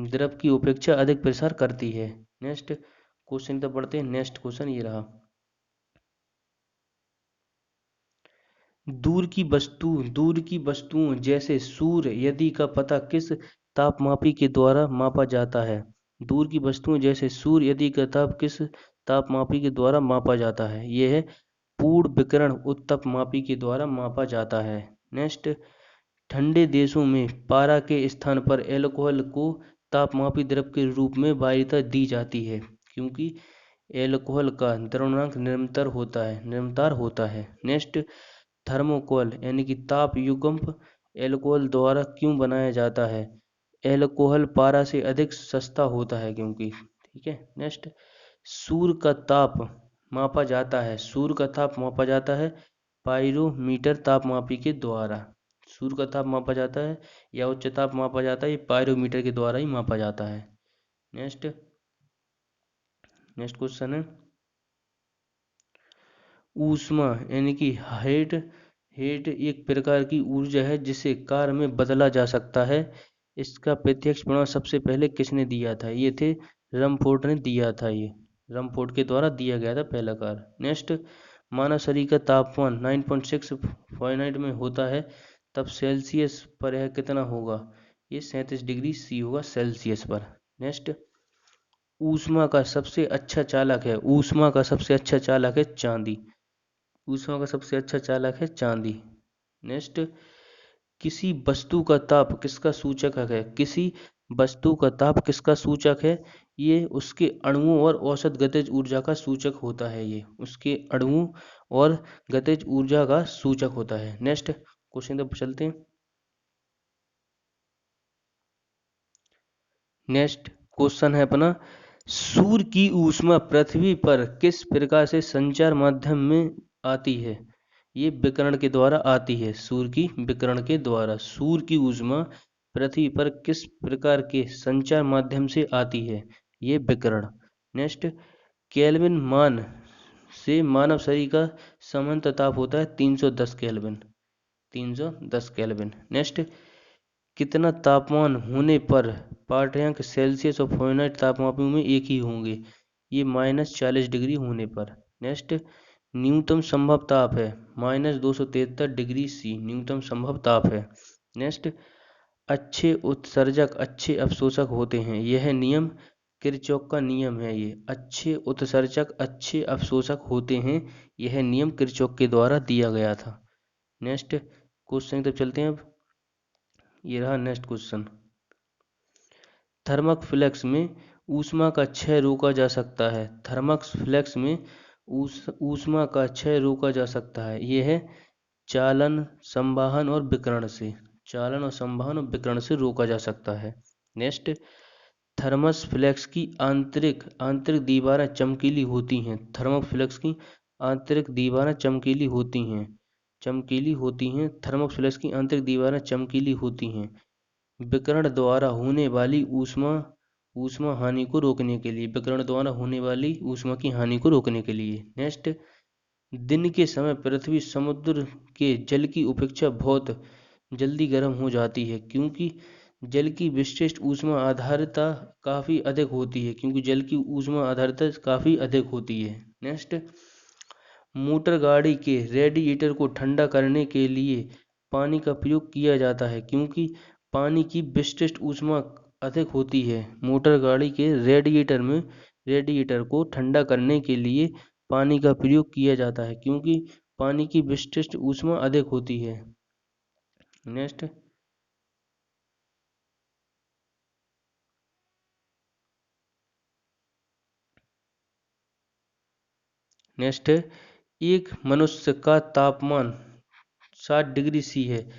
द्रव की उपेक्षा अधिक प्रसार करती है। नेक्स्ट क्वेश्चन तो पढ़ते हैं। नेक्स्ट क्वेश्चन ये रहा, दूर की वस्तुओं जैसे सूर्य यदि का पता किस तापमापी के द्वारा मापा जाता है? दूर की वस्तुओं जैसे सूर्य यदि का ताप किस तापमापी के द्वारा मापा जाता है? यह पूर्ण विकिरण उत्तापमापी के द्वारा मापा जाता है। नेक्स्ट, ठंडे देशों में पारा के स्थान पर एल्कोहल को तापमापी द्रव के रूप में वरीयता दी जाती है क्योंकि एल्कोहल का द्रवणांक निरंतर होता है। नेक्स्ट, थर्मोकोल यानी कि ताप युग्म एल्कोहल द्वारा क्यों बनाया जाता है? एल्कोहल पारा से अधिक सस्ता होता है क्योंकि। ठीक है। नेक्स्ट, सूर्य का ताप मापा जाता है पायरोमीटर तापमापी के द्वारा। सूर्य का ताप मापा जाता है या उच्च ताप मापा जाता है, ये पायरोमीटर के द्वारा ही मापा जाता है। नेक्स्ट क्वेश्चन है, ऊष्मा यानी कि हीट एक प्रकार की ऊर्जा है जिसे कार्य में बदला जा सकता है। इसका प्रत्यक्ष प्रमाण सबसे पहले किसने दिया था? ये थे रमफोर्ड ने दिया था। ये रमफोर्ड के द्वारा दिया गया था पहला कार्य। नेक्स्ट, मानव शरीर का तापमान 9.6 फ़ारेनहाइट में होता है, तब सेल्सियस पर यह कितना होगा? ये 37 डिग्री सी होगा सेल्सियस पर। नेक्स्ट, ऊष्मा का सबसे अच्छा चालक है चांदी। नेक्स्ट, किसी वस्तु का ताप किसका सूचक है? ये उसके अणुओं और औसत गतिज ऊर्जा का सूचक होता है। नेक्स्ट क्वेश्चन तक चलते हैं। नेक्स्ट क्वेश्चन है अपना, सूर्य की ऊष्मा पृथ्वी पर किस प्रकार से संचार माध्यम में आती है? ये विकिरण के द्वारा आती है। सूर्य की ऊष्मा पृथ्वी पर किस प्रकार के संचार माध्यम से आती है? ये विकिरण। नेक्स्ट, केल्विन मान से मानव शरीर का सामान्य ताप होता है 310 केल्विन। नेक्स्ट, कितना तापमान होने पर पाठ्यांक सेल्सियस और फ़ारेनहाइट तापमापियों में एक ही होंगे? ये -40 डिग्री होने पर। नेक्स्ट, न्यूनतम संभव ताप है -273 डिग्री सी न्यूनतम संभव ताप है। नेक्स्ट, अच्छे उत्सर्जक अच्छे अवशोषक होते हैं, यह नियम किरचॉफ का नियम है। ये अच्छे उत्सर्जक अच्छे अवशोषक होते हैं, यह नियम किरचॉफ के द्वारा दिया गया था। नेक्स्ट क्वेश्चन तक चलते हैं। अब ये रहा नेक्स्ट क्वेश्चन, थर्मोफ्लेक्स में ऊष्मा का क्षय रोका जा सकता है। थर्मक्स फ्लेक्स में ऊष्मा का क्षय रोका जा सकता है। यह है चालन, संवहन और विकिरण से। चालन और संवहन और विकिरण से रोका जा सकता है। नेक्स्ट, थर्मस फ्लेक्स की आंतरिक दीवारें चमकीली होती हैं। थर्मस फ्लेक्स की आंतरिक दीवारें चमकीली होती हैं। थर्मस फ्लेक्स की आंतरिक दीवारें चमकीली होती हैं। विकिरण द्वारा होने वाली ऊष्मा हानि को रोकने के लिए। विकिरण द्वारा होने वाली ऊष्मा की हानि को रोकने के लिए। नेक्स्ट, दिन के समय पृथ्वी समुद्र के जल की अपेक्षा बहुत जल्दी गर्म हो जाती है, क्योंकि जल की विशिष्ट ऊष्मा आधारिता काफ़ी अधिक होती है। नेक्स्ट, मोटर गाड़ी के रेडिएटर को ठंडा करने के लिए पानी का प्रयोग किया जाता है, क्योंकि पानी की विशिष्ट ऊष्मा अधिक होती है। मोटर गाड़ी के रेडिएटर को ठंडा करने के लिए पानी का प्रयोग किया जाता है, क्योंकि पानी की विशिष्ट ऊष्मा अधिक होती है। नेक्स्ट है, एक मनुष्य का तापमान 60 डिग्री C है,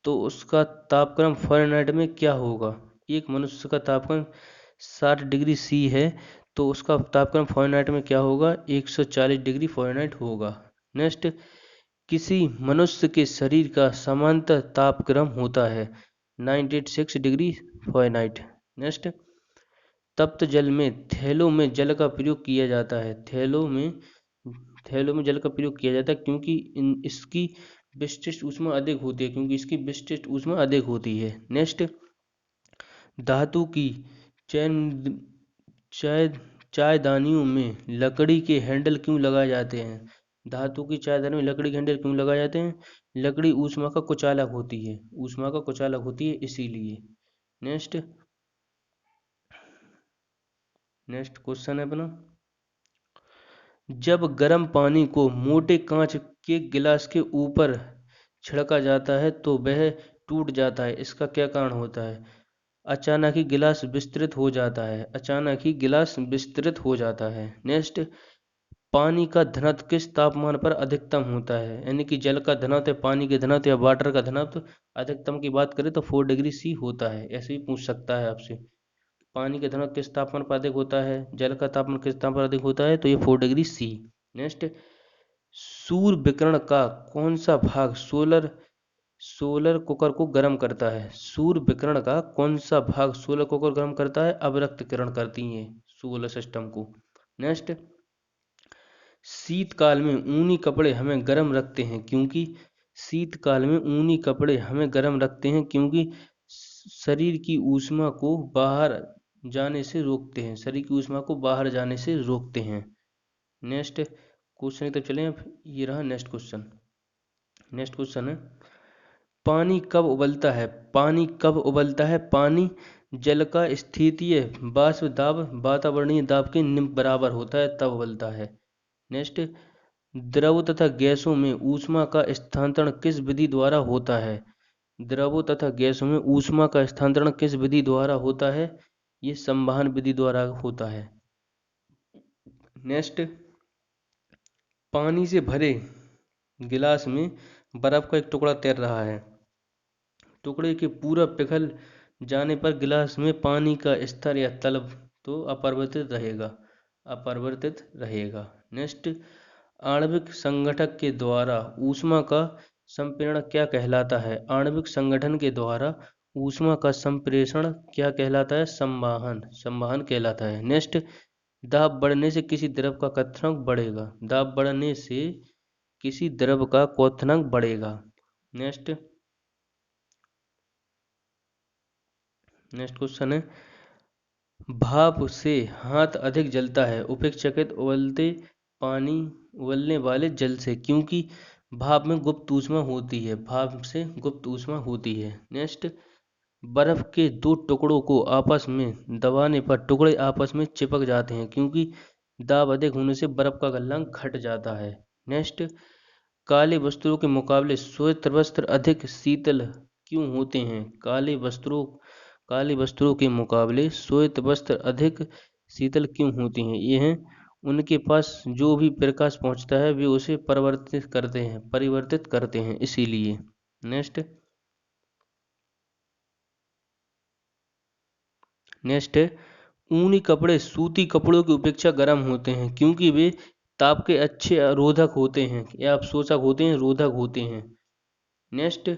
तो उसका तापक्रम फ़ारेनहाइट में क्या होगा? एक मनुष्य का तापक्रम 60 डिग्री C है, तो उसका तापक्रम फ़ारेनहाइट में क्या होगा? 140 डिग्री फ़ारेनहाइट होगा। नेक्स्ट, किसी मनुष्य के शरीर का सामान्य तापक्रम होता है 96 डिग्री फ़ारेनहाइट। नेक्स्ट, तप्त जल में थैलों में जल का प्रयोग किया जाता है। थैलों में जल का प्रयोग किया जाता है, क्योंकि इसकी विशिष्ट ऊष्मा अधिक होती है। नेक्स्ट, धातु की चायदानियों में लकड़ी के हैंडल क्यों लगाए जाते हैं? धातु की चायदानी में लकड़ी के हैंडल क्यों लगाए जाते हैं? लकड़ी ऊष्मा का कुचालक होती है। इसीलिए। नेक्स्ट क्वेश्चन है अपना, जब गर्म पानी को मोटे कांच के गिलास के ऊपर छिड़का जाता है तो वह टूट जाता है। इसका क्या कारण होता है? अचानक ही गिलास विस्तृत हो जाता है। नेक्स्ट, पानी का घनत्व किस तापमान पर अधिकतम होता है? यानी कि जल का घनत्व, पानी के घनत्व या वाटर का घनत्व अधिकतम की बात करें तो 4 डिग्री C होता है। ऐसे ही पूछ सकता है आपसे, पानी का घनत्व किस तापमान पर अधिक होता है, जल का तापमान किस तापमान पर अधिक होता है, तो ये 4 डिग्री C। नेक्स्ट, सूर्य विकिरण का कौन सा भाग सोलर कुकर को गर्म करता है? सूर्य विकिरण का कौन सा भाग सोलर कुकर गर्म करता है? अवरक्त किरण करती है सोलर सिस्टम को। नेक्स्ट, शीतकाल में ऊनी कपड़े हमें गर्म रखते हैं, क्योंकि शरीर की ऊष्मा को बाहर जाने से रोकते हैं। नेक्स्ट क्वेश्चन की तरफ चलें। अब ये रहा नेक्स्ट क्वेश्चन है, पानी कब उबलता है? पानी जल का स्थितीय वाष्प दाब वातावरणीय दाब के निम्न बराबर होता है तब उबलता है। नेक्स्ट, द्रव तथा गैसों में ऊष्मा का स्थानांतरण किस विधि द्वारा होता है? ये संवहन विधि द्वारा होता है। नेक्स्ट, पानी से भरे गिलास में बर्फ का एक टुकड़ा तैर रहा है। टुकड़े के पूरा पिघल जाने पर गिलास में पानी का स्तर या तलब तो अपरिवर्तित रहेगा। नेक्स्ट, आणविक संगठक के द्वारा ऊष्मा का संप्रेषण क्या कहलाता है? आणविक संगठन के द्वारा ऊष्मा का संप्रेषण क्या कहलाता है? संवहन कहलाता है। नेक्स्ट, दाब बढ़ने से किसी द्रव का क्वथनांक बढ़ेगा। नेक्स्ट क्वेश्चन है, भाप से हाथ अधिक जलता है उपेक्षित उबलने वाले जल से, क्योंकि भाप में गुप्त ऊष्मा होती है। नेक्स्ट, बर्फ के दो टुकड़ों को आपस में दबाने पर टुकड़े आपस में चिपक जाते हैं, क्योंकि दाब अधिक होने से बर्फ का गलनांक घट जाता है। नेक्स्ट, काले वस्त्रों के मुकाबले श्वेत वस्त्र अधिक शीतल क्यों होते हैं? काले वस्त्रों के मुकाबले श्वेत वस्त्र अधिक शीतल क्यों होती हैं? यह उनके पास जो भी प्रकाश पहुंचता है वे उसे परिवर्तित करते हैं इसीलिए। नेक्स्ट। नेक्स्ट है, ऊनी कपड़े सूती कपड़ों की अपेक्षा गर्म होते हैं क्योंकि वे ताप के अच्छे रोधक होते हैं, या अवशोषक होते हैं, रोधक होते हैं। नेक्स्ट,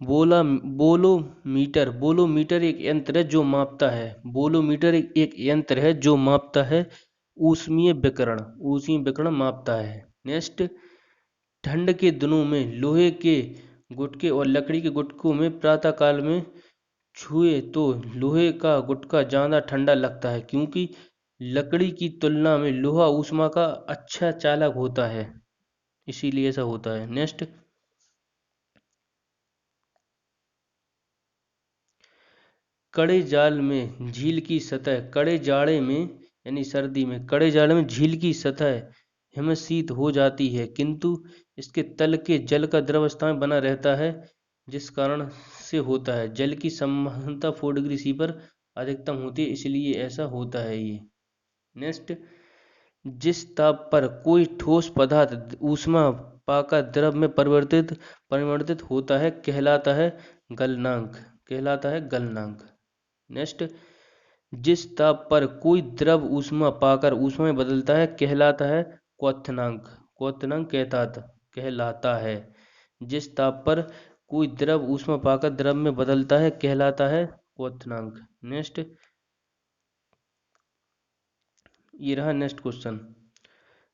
बोला बोलोमीटर। बोलोमीटर एक यंत्र है जो मापता है। बोलोमीटर एक यंत्र है जो मापता है ऊष्मीय विकिरण। ऊष्मीय विकिरण मापता है। नेक्स्ट, ठंड के दिनों में लोहे के गुटके और लकड़ी के गुटकों में प्रातः काल में छुए तो लोहे का गुटका ज्यादा ठंडा लगता है क्योंकि लकड़ी की तुलना में लोहा ऊष्मा का अच्छा चालक होता है, इसीलिए ऐसा होता है। नेक्स्ट, कड़े जाल में झील की सतह कड़े जाड़े में यानी सर्दी में कड़े जाड़े में झील की सतह हिमशीत हो जाती है किंतु इसके तल के जल का द्रव अवस्था में बना रहता है, जिस कारण से होता है। जल की संवहनता 4 डिग्री सी पर अधिकतम होती है, इसलिए ऐसा होता है ये। नेक्स्ट, जिस ताप पर कोई ठोस पदार्थ ऊष्मा पाकर द्रव में परिवर्तित होता है गलनांक। नेक्स्ट, जिस ताप पर कोई द्रव ऊष्मा पाकर ऊष्मा में बदलता है कहलाता है क्वथनांक। क्वथनांक कहलाता है। जिस ताप पर कोई द्रव ऊष्मा पाकर द्रव में बदलता है कहलाता है क्वथनांक। नेक्स्ट, ये रहा नेक्स्ट क्वेश्चन।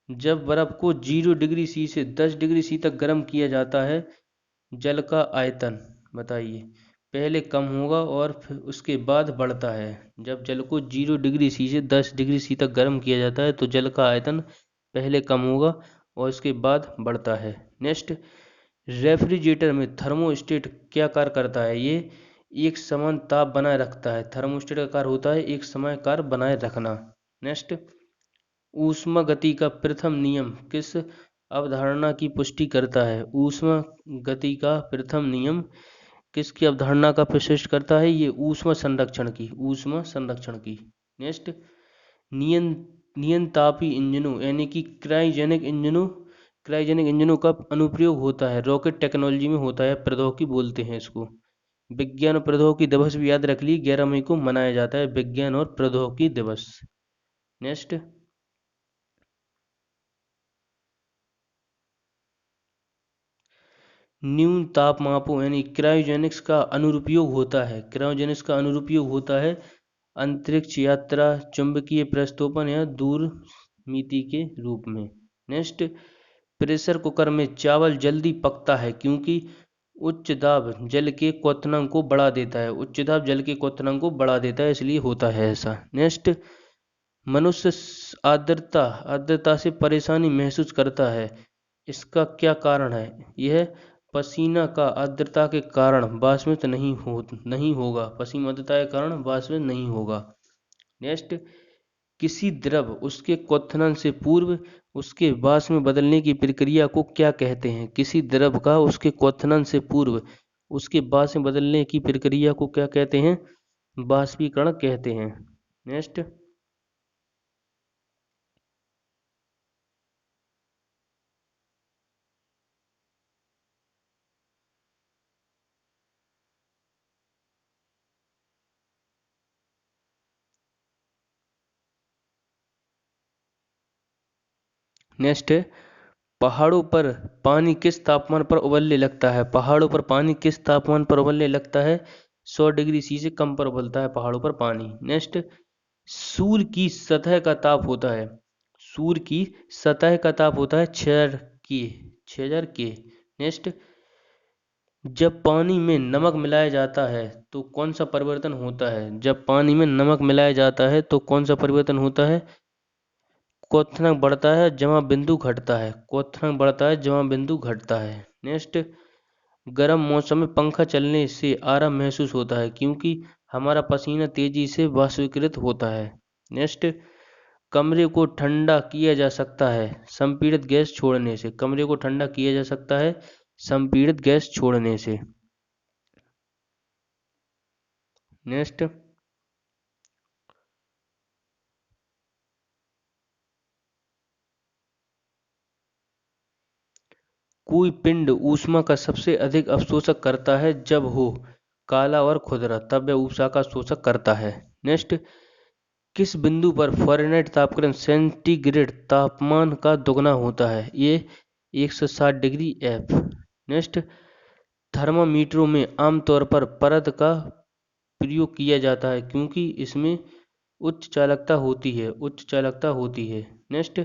जब बर्फ को 0 डिग्री सी से 10 डिग्री सी तक गर्म किया जाता है, जल का आयतन बताइए। पहले कम होगा और फिर उसके बाद बढ़ता है। जब जल को 0 डिग्री सी से 10 डिग्री सी तक गर्म किया जाता है तो जल का आयतन पहले कम होगा और उसके बाद बढ़ता है। नेक्स्ट, रेफ्रिजरेटर में थर्मोस्टेट क्या कार्य करता है? ये एक समान ताप बनाए रखता है। थर्मोस्टेट का कार्य होता है एक समान कार्य बनाए रखना। नेक्स्ट, ऊष्मा गति का प्रथम नियम किस अवधारणा की पुष्टि करता है? ऊष्मा गति का प्रथम नियम किसकी अवधारणा का प्रशिष्ट करता है? ये ऊष्मा संरक्षण की। नेक्स्ट, नियंतापी इंजनों यानी कि क्रायोजेनिक इंजनों का अनुप्रयोग होता है। रॉकेट टेक्नोलॉजी में होता है, प्रौद्योगिकी बोलते हैं इसको। विज्ञान और प्रौद्योगिकी दिवस भी याद रख ली, 11 मई को मनाया जाता है विज्ञान और प्रौद्योगिकी दिवस। नेक्स्ट, न्यून तापमापों यानी क्रायोजेनिक्स का अनुप्रयोग होता है अंतरिक्ष यात्रा, चुंबकीय प्रस्तोपन या दूरमिति के रूप में। नेक्स्ट, प्रेशर कुकर में चावल जल्दी पकता है क्योंकि उच्च दाब जल के क्वथनांक को बढ़ा देता है, इसलिए होता है ऐसा। नेक्स्ट, मनुष्य आर्द्रता से परेशानी महसूस करता है, इसका क्या कारण है? यह पसीना का आर्द्रता के कारण वाष्पित नहीं होगा। नेक्स्ट, किसी द्रव उसके क्वथन से पूर्व उसके वाष्प में बदलने की प्रक्रिया को क्या कहते हैं? किसी द्रव का उसके क्वथन से पूर्व उसके वाष्प में बदलने की प्रक्रिया को क्या कहते हैं? वाष्पीकरण कहते हैं। नेक्स्ट, नेक्स्ट है, पहाड़ों पर पानी किस तापमान पर उबलने लगता है? पहाड़ों पर पानी किस तापमान पर उबलने लगता है? 100 डिग्री सी से कम पर उबलता है पहाड़ों पर पानी। नेक्स्ट, सूर्य की सतह का ताप होता है 6000 के। नेक्स्ट, जब पानी में नमक मिलाया जाता है तो कौन सा परिवर्तन होता है? जब पानी में नमक मिलाया जाता है तो कौन सा परिवर्तन होता है? क्वथनांक बढ़ता है, जमा बिंदु घटता है। नेक्स्ट, गर्म मौसम में पंखा चलने से आराम महसूस होता है क्योंकि हमारा पसीना तेजी से वाष्पीकृत होता है। नेक्स्ट, कमरे को ठंडा किया जा सकता है संपीड़ित गैस छोड़ने से। नेक्स्ट, कोई पिंड ऊष्मा का सबसे अधिक अवशोषक करता है जब हो काला और खुरदरा, तब वह ऊष्मा का अवशोषक करता है। नेक्स्ट, किस बिंदु पर फ़ारेनहाइट तापक्रम सेंटीग्रेड तापमान का दुगना होता है? ये 160 डिग्री एफ। नेक्स्ट, थर्मामीटरों में आमतौर पर परत का प्रयोग किया जाता है क्योंकि इसमें उच्च चालकता होती है, उच्च चालकता होती है। नेक्स्ट,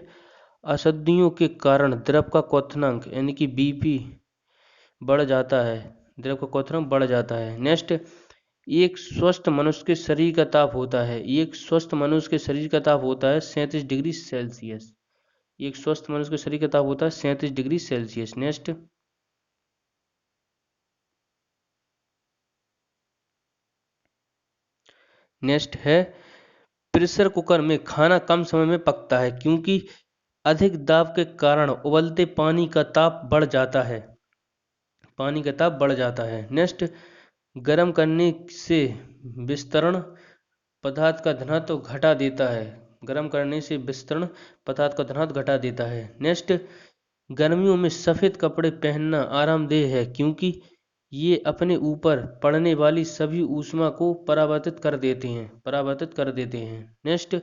अशुद्धियों के कारण द्रव का क्वथनांक यानी कि बीपी बढ़ जाता है, द्रव का क्वथनांक बढ़ जाता है। नेक्स्ट, एक स्वस्थ मनुष्य के शरीर का ताप होता है, एक स्वस्थ मनुष्य के शरीर का ताप होता है 37 डिग्री सेल्सियस। एक स्वस्थ मनुष्य के शरीर का ताप होता है 37 डिग्री सेल्सियस। नेक्स्ट, नेक्स्ट है प्रेशर कुकर में खाना कम समय में पकता है क्योंकि अधिक दाब के कारण उबलते पानी का ताप बढ़ जाता है, पानी का ताप बढ़ जाता है। नेक्स्ट, गर्म करने से विस्तरण पदार्थ का घनत्व घटा देता है, गर्म करने से विस्तरण पदार्थ का घनत्व घटा देता है। नेक्स्ट, गर्मियों में सफ़ेद कपड़े पहनना आरामदेह है क्योंकि ये अपने ऊपर पड़ने वाली सभी ऊष्मा को परावर्तित कर देते हैं, परावर्तित कर देते हैं। नेक्स्ट,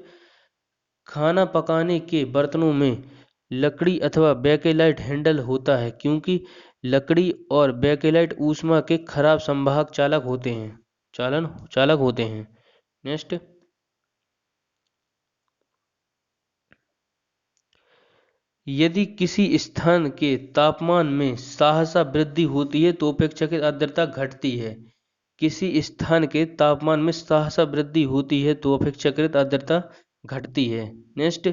खाना पकाने के बर्तनों में लकड़ी अथवा बेकेलाइट हैंडल होता है क्योंकि लकड़ी और बेकेलाइट ऊष्मा के खराब संवाहक चालक होते हैं, चालक होते हैं। नेक्स्ट, यदि किसी स्थान के तापमान में सहसा वृद्धि होती है तो अपेक्षाकृत आर्द्रता घटती है। किसी स्थान के तापमान में सहसा वृद्धि होती है तो अपेक्षाकृत आर्द्रता घटती है। नेक्स्ट,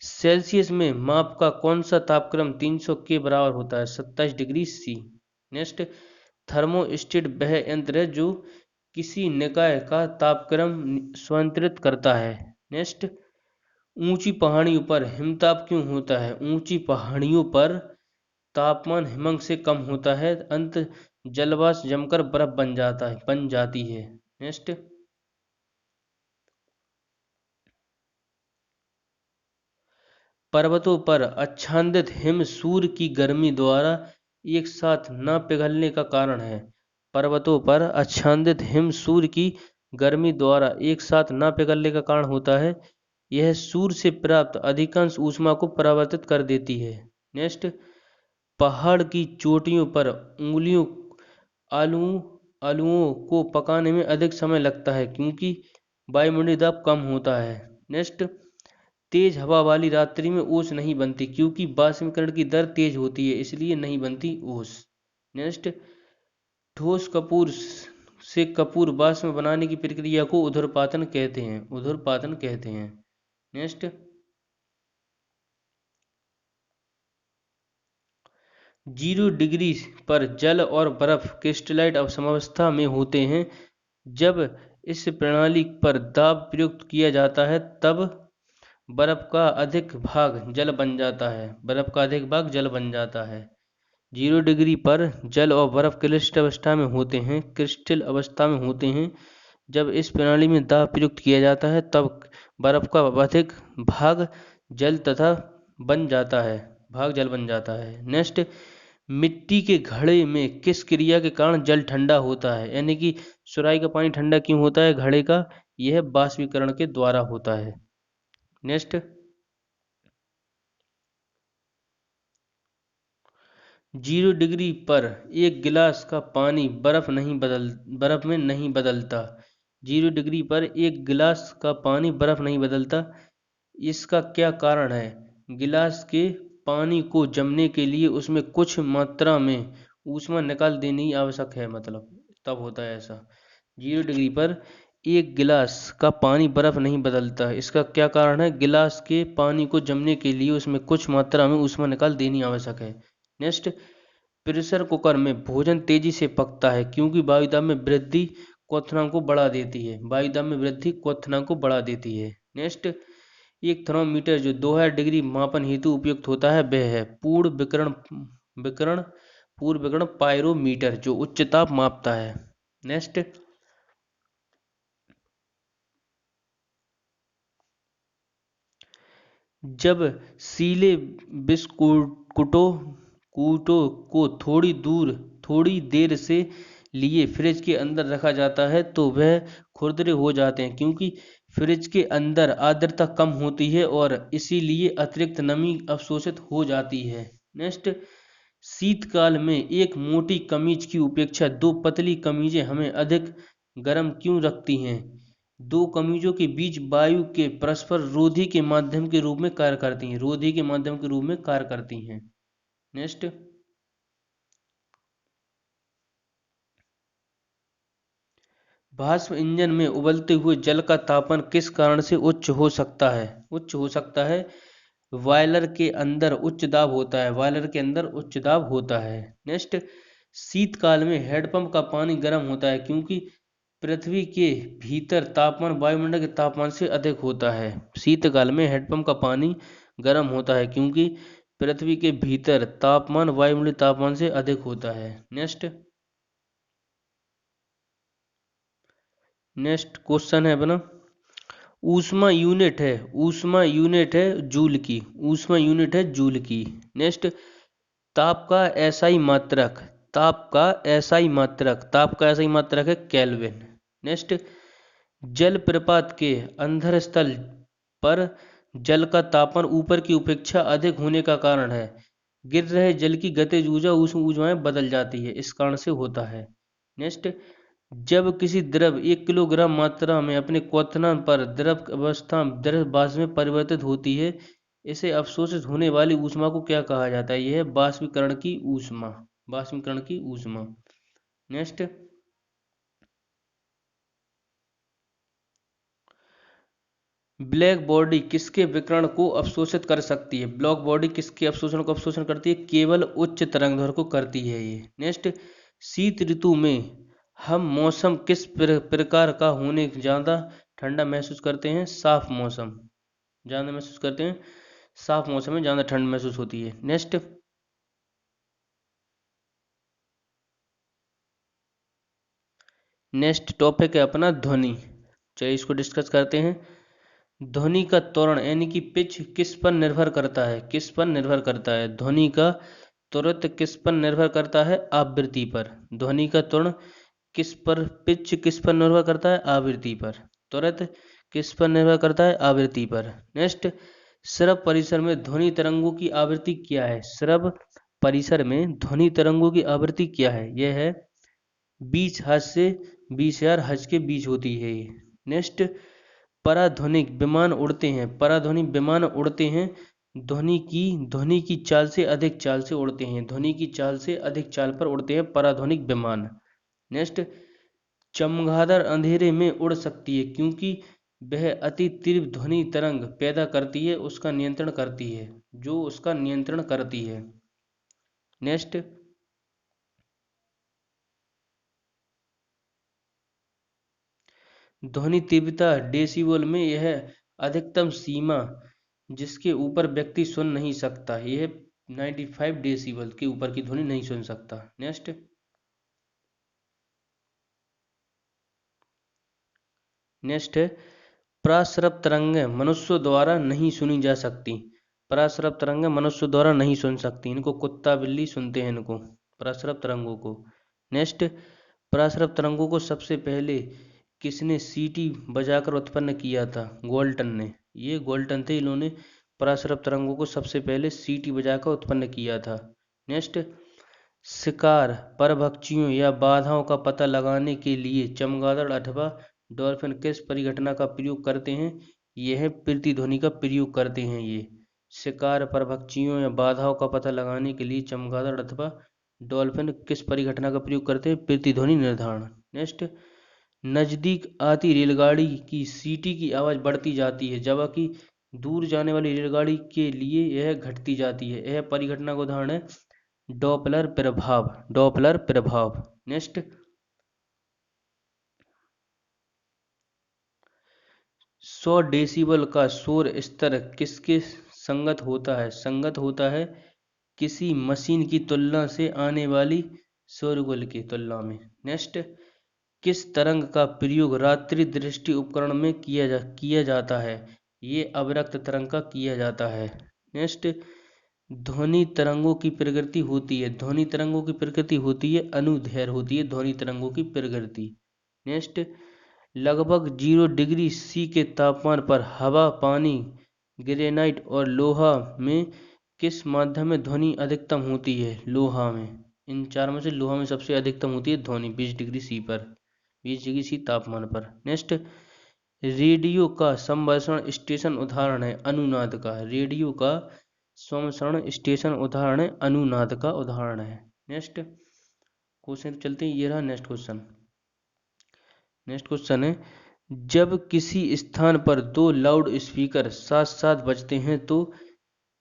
सेल्सियस में माप का कौन सा तापक्रम 300 के बराबर होता है? 27 डिग्री सी। नेक्स्ट, थर्मोस्टेट वह यंत्र है जो किसी निकाय का तापक्रम स्वयंत्रित करता है। नेक्स्ट, ऊंची पहाड़ियों पर हिमताप क्यों होता है? ऊंची पहाड़ियों पर तापमान हिमंग से कम होता है, अंत जलवाष्प जमकर बर्फ बन जाती है। नेक्स्ट, पर्वतों पर आच्छादित हिम सूर्य की गर्मी द्वारा एक साथ न पिघलने का कारण है। पर्वतों पर आच्छादित हिम सूर्य की गर्मी द्वारा एक साथ न पिघलने का कारण होता है, यह सूर्य से प्राप्त अधिकांश ऊष्मा को परावर्तित कर देती है। नेक्स्ट, पहाड़ की चोटियों पर उंगलियों आलू आलूओं को पकाने में अधिक समय लगता है क्योंकि वायुमंडलीय दाब कम होता है। नेक्स्ट, तेज हवा वाली रात्रि में ओस नहीं बनती क्योंकि बाष्पीकरण की दर तेज होती है, इसलिए नहीं बनती ओस। नेक्स्ट, ठोस कपूर से कपूर वाष्प बनाने की प्रक्रिया को ऊर्ध्वपातन कहते हैं, ऊर्ध्वपातन कहते हैं। नेक्स्ट, 0 डिग्री पर जल और बर्फ क्रिस्टलाइट साम्यावस्था में होते हैं। जब इस प्रणाली पर दाब प्रयुक्त किया जाता है तब बर्फ का अधिक भाग जल बन जाता है, बर्फ का अधिक भाग जल बन जाता है। 0 डिग्री पर जल और बर्फ क्रिस्टल अवस्था में होते हैं, क्रिस्टल अवस्था में होते हैं। जब इस प्रणाली में दाब प्रयुक्त किया जाता है तब बर्फ का अधिक भाग जल तथा बन जाता है, भाग जल बन जाता है। नेक्स्ट, मिट्टी के घड़े में किस क्रिया के कारण जल ठंडा होता है? यानी कि सुराही का पानी ठंडा क्यों होता है घड़े का? यह बाष्पीकरण के द्वारा होता है। नेक्स्ट, 0 डिग्री पर एक गिलास का पानी बर्फ में नहीं बदलता। 0 डिग्री पर एक गिलास का पानी बर्फ नहीं बदलता, इसका क्या कारण है? गिलास के पानी को जमने के लिए उसमें कुछ मात्रा में ऊष्मा निकाल देनी आवश्यक है, मतलब तब होता है ऐसा। 0 डिग्री पर एक गिलास का पानी बर्फ नहीं बदलता, इसका क्या कारण है? गिलास के पानी को जमने के लिए उसमें कुछ मात्रा में ऊष्मा निकाल देनी आवश्यक है। नेक्स्ट, प्रेशर कुकर में भोजन तेजी से पकता है क्योंकि वायुदाब में वृद्धि क्वथनांक को बढ़ा देती है, वायुदाब में वृद्धि क्वथनांक को बढ़ा देती है। नेक्स्ट, एक थर्मामीटर जो 2000 डिग्री मापन हेतु उपयुक्त होता है वह है विकर्ण पूर्ण विकर्ण पायरोमीटर जो उच्च ताप मापता है। नेक्स्ट, जब सीले बिस्कुटों कूटों को थोड़ी देर से लिए फ्रिज के अंदर रखा जाता है तो वह खुरदरे हो जाते हैं, क्योंकि फ्रिज के अंदर आर्द्रता कम होती है और इसीलिए अतिरिक्त नमी अवशोषित हो जाती है। नेक्स्ट, शीतकाल में एक मोटी कमीज की अपेक्षा दो पतली कमीजें हमें अधिक गर्म क्यों रखती हैं? दो कमीजों के बीच वायु के परस्पर रोधी के माध्यम के रूप में कार्य करती हैं। रोधी के माध्यम के रूप में कार्य करती हैं। नेक्स्ट, वाष्प इंजन में उबलते हुए जल का तापमान किस कारण से उच्च हो सकता है? उच्च हो सकता है, बॉयलर के अंदर उच्च दाब होता है। बॉयलर के अंदर उच्च दाब होता है। नेक्स्ट, शीतकाल में हैंडपंप का पानी गर्म होता है क्योंकि पृथ्वी के भीतर तापमान वायुमंडल के तापमान से अधिक होता है। शीतकाल में हैंडपंप का पानी गर्म होता है क्योंकि पृथ्वी के भीतर तापमान वायुमंडलीय तापमान से अधिक होता है। नेक्स्ट, क्वेश्चन है अपना, जूल की। ऊष्मा यूनिट है जूल की। नेक्स्ट, ताप का एसआई मात्रक। ताप का एसआई मात्रक है केल्विन। नेक्स्ट, जल प्रपात के अंधर स्थल पर जल का तापमान ऊपर की अपेक्षा अधिक होने का कारण है? गिर रहे जल की गतिज ऊर्जा ऊष्म ऊर्जा में बदल जाती है, इस कारण से होता है। नेक्स्ट, जब किसी द्रव 1 किलोग्राम मात्रा में अपने क्वथनांक पर द्रव अवस्था द्रव वाष्प में परिवर्तित होती है, इसे अवशोषित होने वाली ऊष्मा को क्या कहा जाता है? यह है बाष्पीकरण की ऊष्मा। नेक्स्ट, ब्लैक बॉडी किसके विकिरण को अवशोषित कर सकती है? ब्लैक बॉडी किसके अवशोषण को अवशोषण करती है? केवल उच्च तरंगदैर्घ्य को करती है ये। नेक्स्ट, शीत ऋतु में हम मौसम किस प्रकार का होने ज्यादा ठंडा महसूस करते हैं? साफ मौसम ज्यादा महसूस करते हैं। साफ मौसम में ज्यादा ठंड महसूस होती है। नेक्स्ट टॉपिक है अपना ध्वनि। चलिए इसको डिस्कस करते हैं। ध्वनि का त्वरण यानी कि पिच किस पर निर्भर करता है? ध्वनि का त्वरण किस पर निर्भर करता है? आवृत्ति पर। ध्वनि का त्वरण पिच किस पर निर्भर करता है? आवृत्ति पर। त्वरण किस पर निर्भर करता है? आवृत्ति पर। नेक्स्ट, श्रव्य परिसर में ध्वनि तरंगों की आवृत्ति क्या है? श्रव्य परिसर में ध्वनि तरंगों की आवृत्ति क्या है? यह है 20 हर्ट्ज से 20,000 हर्ट्ज के बीच होती है ये। नेक्स्ट, पराध्वनिक विमान उड़ते हैं ध्वनि की चाल से अधिक चाल से उड़ते हैं। ध्वनि की चाल से अधिक चाल पर उड़ते हैं पराध्वनिक विमान। नेक्स्ट, चमगादड़ अंधेरे में उड़ सकती है क्योंकि वह अति तीव्र ध्वनि तरंग पैदा करती है, उसका नियंत्रण करती है। नेक्स्ट, ध्वनि तीव्रता डेसिबल में यह अधिकतम सीमा जिसके ऊपर व्यक्ति सुन नहीं सकता। यह 95 डेसिबल के ऊपर की ध्वनि नहीं सुन सकता। नेक्स्ट है, प्राश्रव तरंगें मनुष्यों द्वारा नहीं सुनी जा सकती। प्राश्रव तरंगें मनुष्य द्वारा नहीं सुन सकती, इनको कुत्ता बिल्ली सुनते हैं इनको, प्राश्रव तरंगों को। नेक्स्ट, प्राश्रव तरंगों को सबसे पहले किसने सीटी बजाकर उत्पन्न किया था? गोल्टन ने। ये गोल्टन थे, इन्होंने प्राश्रव तरंगों को सबसे पहले सीटी बजाकर उत्पन्न किया था। नेक्स्ट, शिकार परभक्षियों या बाधाओं का पता लगाने के लिए चमगादड़ अथवा डॉल्फिन किस परिघटना का प्रयोग करते हैं? यह प्रतिध्वनि का प्रयोग करते हैं ये। शिकार परभक्षियों या बाधाओं का पता लगाने के लिए चमगादड़ अथवा डॉल्फिन किस परिघटना का प्रयोग करते हैं? प्रतिध्वनि निर्धारण। नेक्स्ट, नजदीक आती रेलगाड़ी की सीटी की आवाज बढ़ती जाती है जबकि दूर जाने वाली रेलगाड़ी के लिए यह घटती जाती है। यह परिघटना का उदाहरण है डॉपलर प्रभाव। नेक्स्ट, 100 डेसिबल का शोर स्तर किसके संगत होता है? संगत होता है किसी मशीन की तुलना से आने वाली शोरगुल की तुलना में। नेक्स्ट, किस तरंग का प्रयोग रात्रि दृष्टि उपकरण में किया जाता है? ये अवरक्त तरंग का किया जाता है। नेक्स्ट, ध्वनि तरंगों की प्रकृति होती है, ध्वनि तरंगों की प्रकृति होती है अनुदैर्घ्य होती है ध्वनि तरंगों की प्रकृति। नेक्स्ट, लगभग 0 डिग्री C के तापमान पर हवा, पानी, ग्रेनाइट और लोहा में किस माध्यम में ध्वनि अधिकतम होती है? लोहा में। इन चार में से लोहा में सबसे अधिकतम होती है ध्वनि 20 डिग्री C पर, 20 डिग्री C तापमान पर। नेक्स्ट, रेडियो का संप्रेषण स्टेशन उदाहरण है अनुनाद का। रेडियो का संप्रेषण स्टेशन उदाहरण है अनुनाद का उदाहरण है। नेक्स्ट क्वेश्चन चलते हैं, ये रहा नेक्स्ट क्वेश्चन। नेक्स्ट क्वेश्चन है, जब किसी स्थान पर दो लाउड स्पीकर साथ साथ बजते हैं तो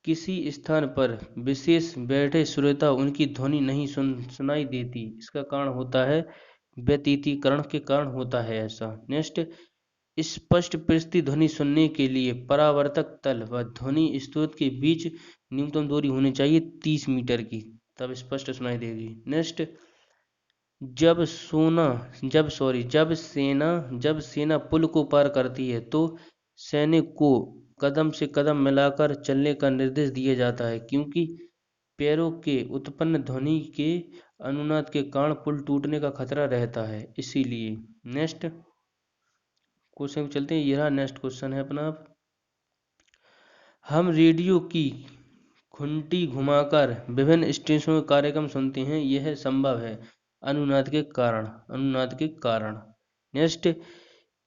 किसी स्थान पर विशेष बैठे श्रोता उनकी ध्वनि नहीं सुनाई देती, इसका कारण होता है व्यतितीकरण के कारण होता है ऐसा। नेक्स्ट, स्पष्ट प्रतिध्वनि सुनने के लिए परावर्तक तल व ध्वनि स्रोत के बीच न्यूनतम दूरी होनी चाहिए 30 मीटर की, तब स्पष्ट सुनाई देगी। नेक्स्ट, जब सेना पुल को पार करती है तो सैनिक को कदम से कदम मिलाकर चलने का निर्देश दिया जाता है क्योंकि पैरों के उत्पन्न ध्वनि के अनुनाद के कारण पुल टूटने का खतरा रहता है, इसीलिए। नेक्स्ट क्वेश्चन चलते हैं, ये रहा नेक्स्ट क्वेश्चन है अपना। हम रेडियो की घंटी घुमाकर विभिन्न स्टेशनों के कार्यक्रम सुनते हैं, यह संभव है अनुनाद के कारण। नेक्स्ट,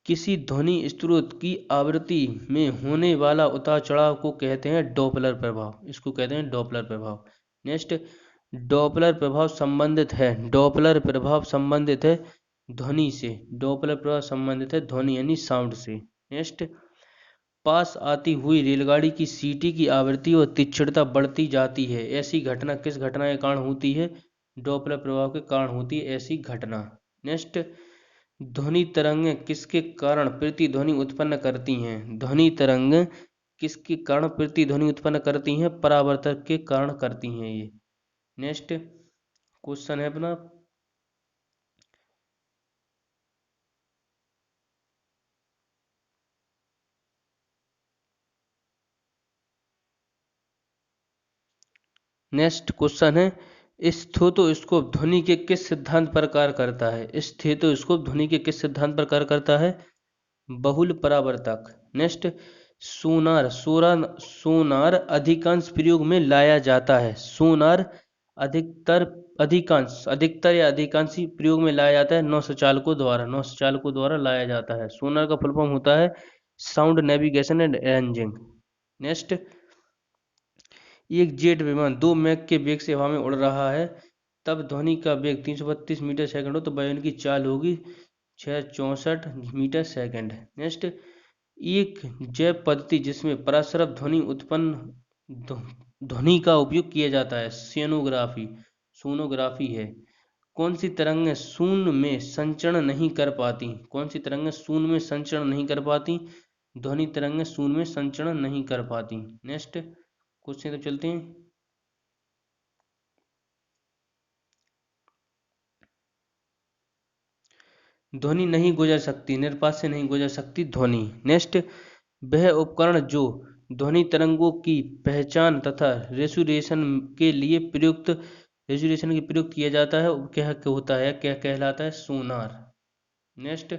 किसी ध्वनि स्रोत की आवृत्ति में होने वाला उतार चढ़ाव को कहते हैं डॉपलर प्रभाव, इसको कहते हैं डॉपलर प्रभाव। नेक्स्ट, डॉपलर प्रभाव संबंधित है ध्वनि से, डॉपलर प्रभाव संबंधित है ध्वनि यानी साउंड से। नेक्स्ट, पास आती हुई रेलगाड़ी की सीटी की आवृत्ति और तीक्ष्णता बढ़ती जाती है, ऐसी घटना किस घटना के कारण होती है? डॉपलर प्रभाव के कारण होती है ऐसी घटना। नेक्स्ट, ध्वनि तरंगें किसके कारण प्रतिध्वनि उत्पन्न करती हैं? ध्वनि तरंगें किसके कारण प्रतिध्वनि उत्पन्न करती हैं? परावर्तक के कारण करती हैं ये। नेक्स्ट क्वेश्चन है अपना, नेक्स्ट क्वेश्चन है, स्टेथोस्कोप ध्वनि के किस सिद्धांत पर कार्य करता है? स्टेथोस्कोप ध्वनि के किस सिद्धांत पर कार्य करता है? बहुल परावर्तक। नेक्स्ट, सोनार अधिकांश प्रयोग में लाया जाता है, सोनार अधिकतर या अधिकांशी प्रयोग में लाया जाता है नौसचालकों द्वारा लाया जाता है। सोनार का फुल फॉर्म होता है sound navigation and ranging. Next, एक जेट विमान 2 मैक के वेग से हवा में उड़ रहा है, तब ध्वनि का वेग 332 मीटर सेकंड हो तो वायुयान की चाल होगी 664 मीटर सेकंड। नेक्स्ट, एक जैव पद्धति जिसमें पराश्रव ध्वनि का उपयोग किया जाता है सोनोग्राफी है। कौन सी तरंगें शून्य में संचरण नहीं कर पाती? ध्वनि तरंगें शून्य में संचरण नहीं कर पाती। नेक्स्ट क्वेश्चन तो चलते हैं, ध्वनि नहीं गुजर सकती, निर्पात से नहीं गुजर सकती ध्वनि। नेक्स्ट, वह उपकरण जो ध्वनि तरंगों की पहचान तथा रेजोनेंस के लिए प्रयुक्त किया जाता है वो क्या होता है, क्या कहलाता है? सोनार। नेक्स्ट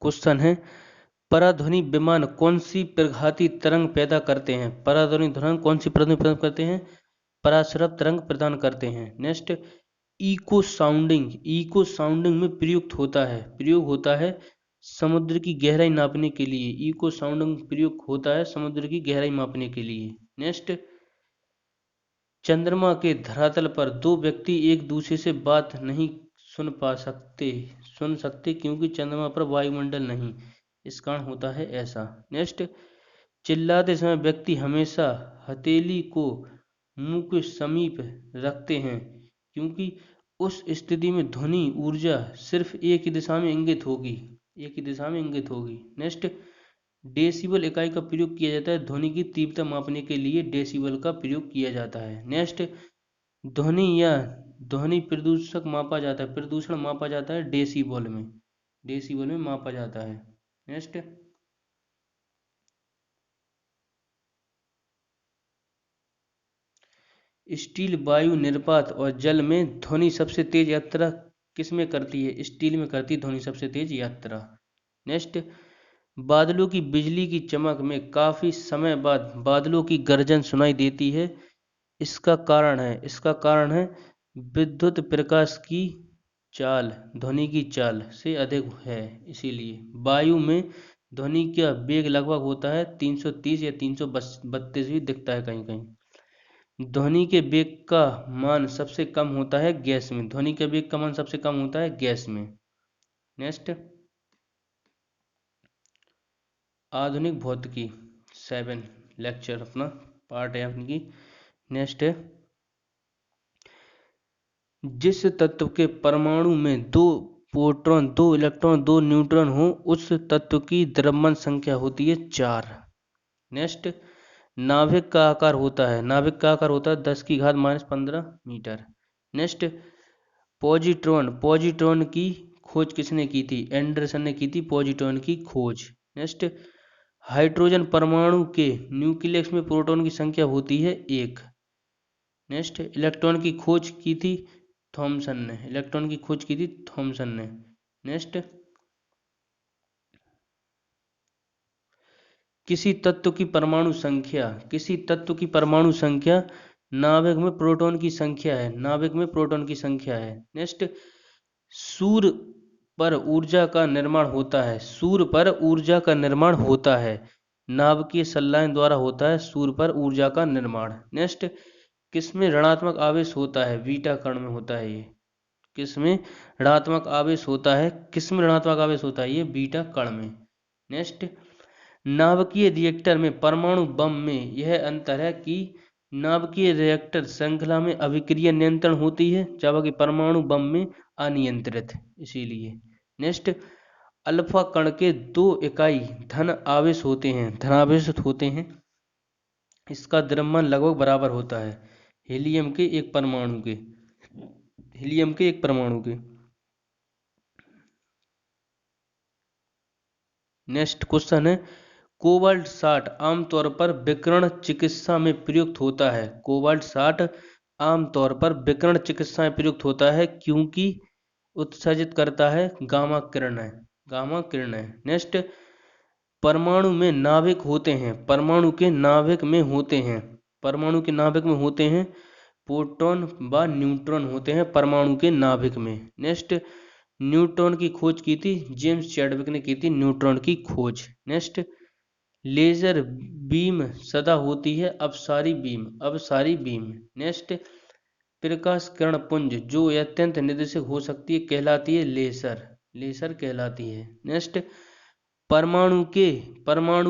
क्वेश्चन है, पराध्वनि विमान कौन सी प्रघाती तरंग पैदा करते हैं? पराध्वनि तरंग कौन सी प्रदान करते हैं? पराश्रव तरंग प्रदान करते हैं। नेक्स्ट, इको साउंडिंग में प्रयुक्त होता है समुद्र की गहराई नापने के लिए। इको साउंडिंग प्रयुक्त होता है समुद्र की गहराई मापने के लिए। नेक्स्ट, चंद्रमा के धरातल पर दो व्यक्ति एक दूसरे से बात नहीं सुन सकते क्योंकि चंद्रमा पर वायुमंडल नहीं, इस कारण होता है ऐसा। नेक्स्ट, चिल्लाते समय व्यक्ति हमेशा हथेली को मुंह के समीप रखते हैं क्योंकि उस स्थिति में ध्वनि ऊर्जा सिर्फ एक ही दिशा में इंगित होगी। नेक्स्ट, डेसिबल इकाई का प्रयोग किया जाता है ध्वनि की तीव्रता मापने के लिए, डेसिबल का प्रयोग किया जाता है। नेक्स्ट, ध्वनि या ध्वनि प्रदूषण मापा जाता है डेसिबल में मापा जाता है। नेक्स्ट स्टील वायु निर्वात और जल में ध्वनि सबसे तेज यात्रा किस में करती है? स्टील में करती है ध्वनि सबसे तेज यात्रा। नेक्स्ट, बादलों की बिजली की चमक में काफी समय बाद बादलों की गर्जन सुनाई देती है। इसका कारण है विद्युत प्रकाश की चाल ध्वनि की चाल से अधिक है। इसीलिए वायु में ध्वनि का वेग लगभग होता है 330 या 332 भी दिखता है कहीं कहीं। ध्वनि के वेग का मान सबसे कम होता है गैस में। ध्वनि के वेग का मान सबसे कम होता है गैस में। नेक्स्ट, आधुनिक भौतिकी 7 लेक्चर अपना पार्ट है अपनी। नेक्स्ट है, जिस तत्व के परमाणु में 2 प्रोटॉन 2 इलेक्ट्रॉन 2 न्यूट्रॉन हो उस तत्व की द्रव्यमान संख्या होती है 4। नेक्स्ट, नाभिक का आकार होता है 10⁻⁻15 मीटर। नेक्स्ट, पॉजिट्रॉन की खोज किसने की थी? एंडरसन ने की थी पॉजिट्रॉन की खोज। नेक्स्ट, हाइड्रोजन परमाणु के न्यूक्लियस में प्रोटॉन की संख्या होती है 1। नेक्स्ट, इलेक्ट्रॉन की खोज की थी थॉमसन ने। नेक्स्ट, किसी तत्व की परमाणु संख्या नाभिक में प्रोटॉन की संख्या है। नेक्स्ट, सूर्य पर ऊर्जा का निर्माण होता है नाभिकीय संलयन द्वारा होता है सूर्य पर ऊर्जा का निर्माण। नेक्स्ट, किसमें ऋणात्मक आवेश होता है? बीटा कण में होता है ये। किसमें ऋणात्मक आवेश होता है? ये बीटा कण में। नेक्स्ट, नाभिकीय रिएक्टर में परमाणु बम में यह अंतर है कि नाभिकीय रिएक्टर श्रृंखला में अभिक्रिया नियंत्रण होती है जबकि परमाणु बम में अनियंत्रित। इसीलिए। नेक्स्ट, अल्फा कण के 2 इकाई धनावेशित होते हैं। इसका द्रव्यमान लगभग बराबर होता है हीलियम के एक परमाणु के। नेक्स्ट क्वेश्चन है, कोबाल्ट 60 आमतौर पर विकिरण चिकित्सा में प्रयुक्त होता है क्योंकि उत्सर्जित करता है गामा किरणें। नेक्स्ट, परमाणु के नाभिक में होते हैं प्रोटॉन व न्यूट्रॉन होते हैं परमाणु के नाभिक में। नेक्स्ट, न्यूट्रॉन की खोज की थी जेम्स चैडविक ने की थी न्यूट्रॉन की खोज। नेक्स्ट, लेजर बीम सदा होती है अपसारी बीम। नेक्स्ट, प्रकाश किरण पुंज जो अत्यंत निर्देशक हो सकती है कहलाती है लेसर कहलाती है। नेक्स्ट, परमाणु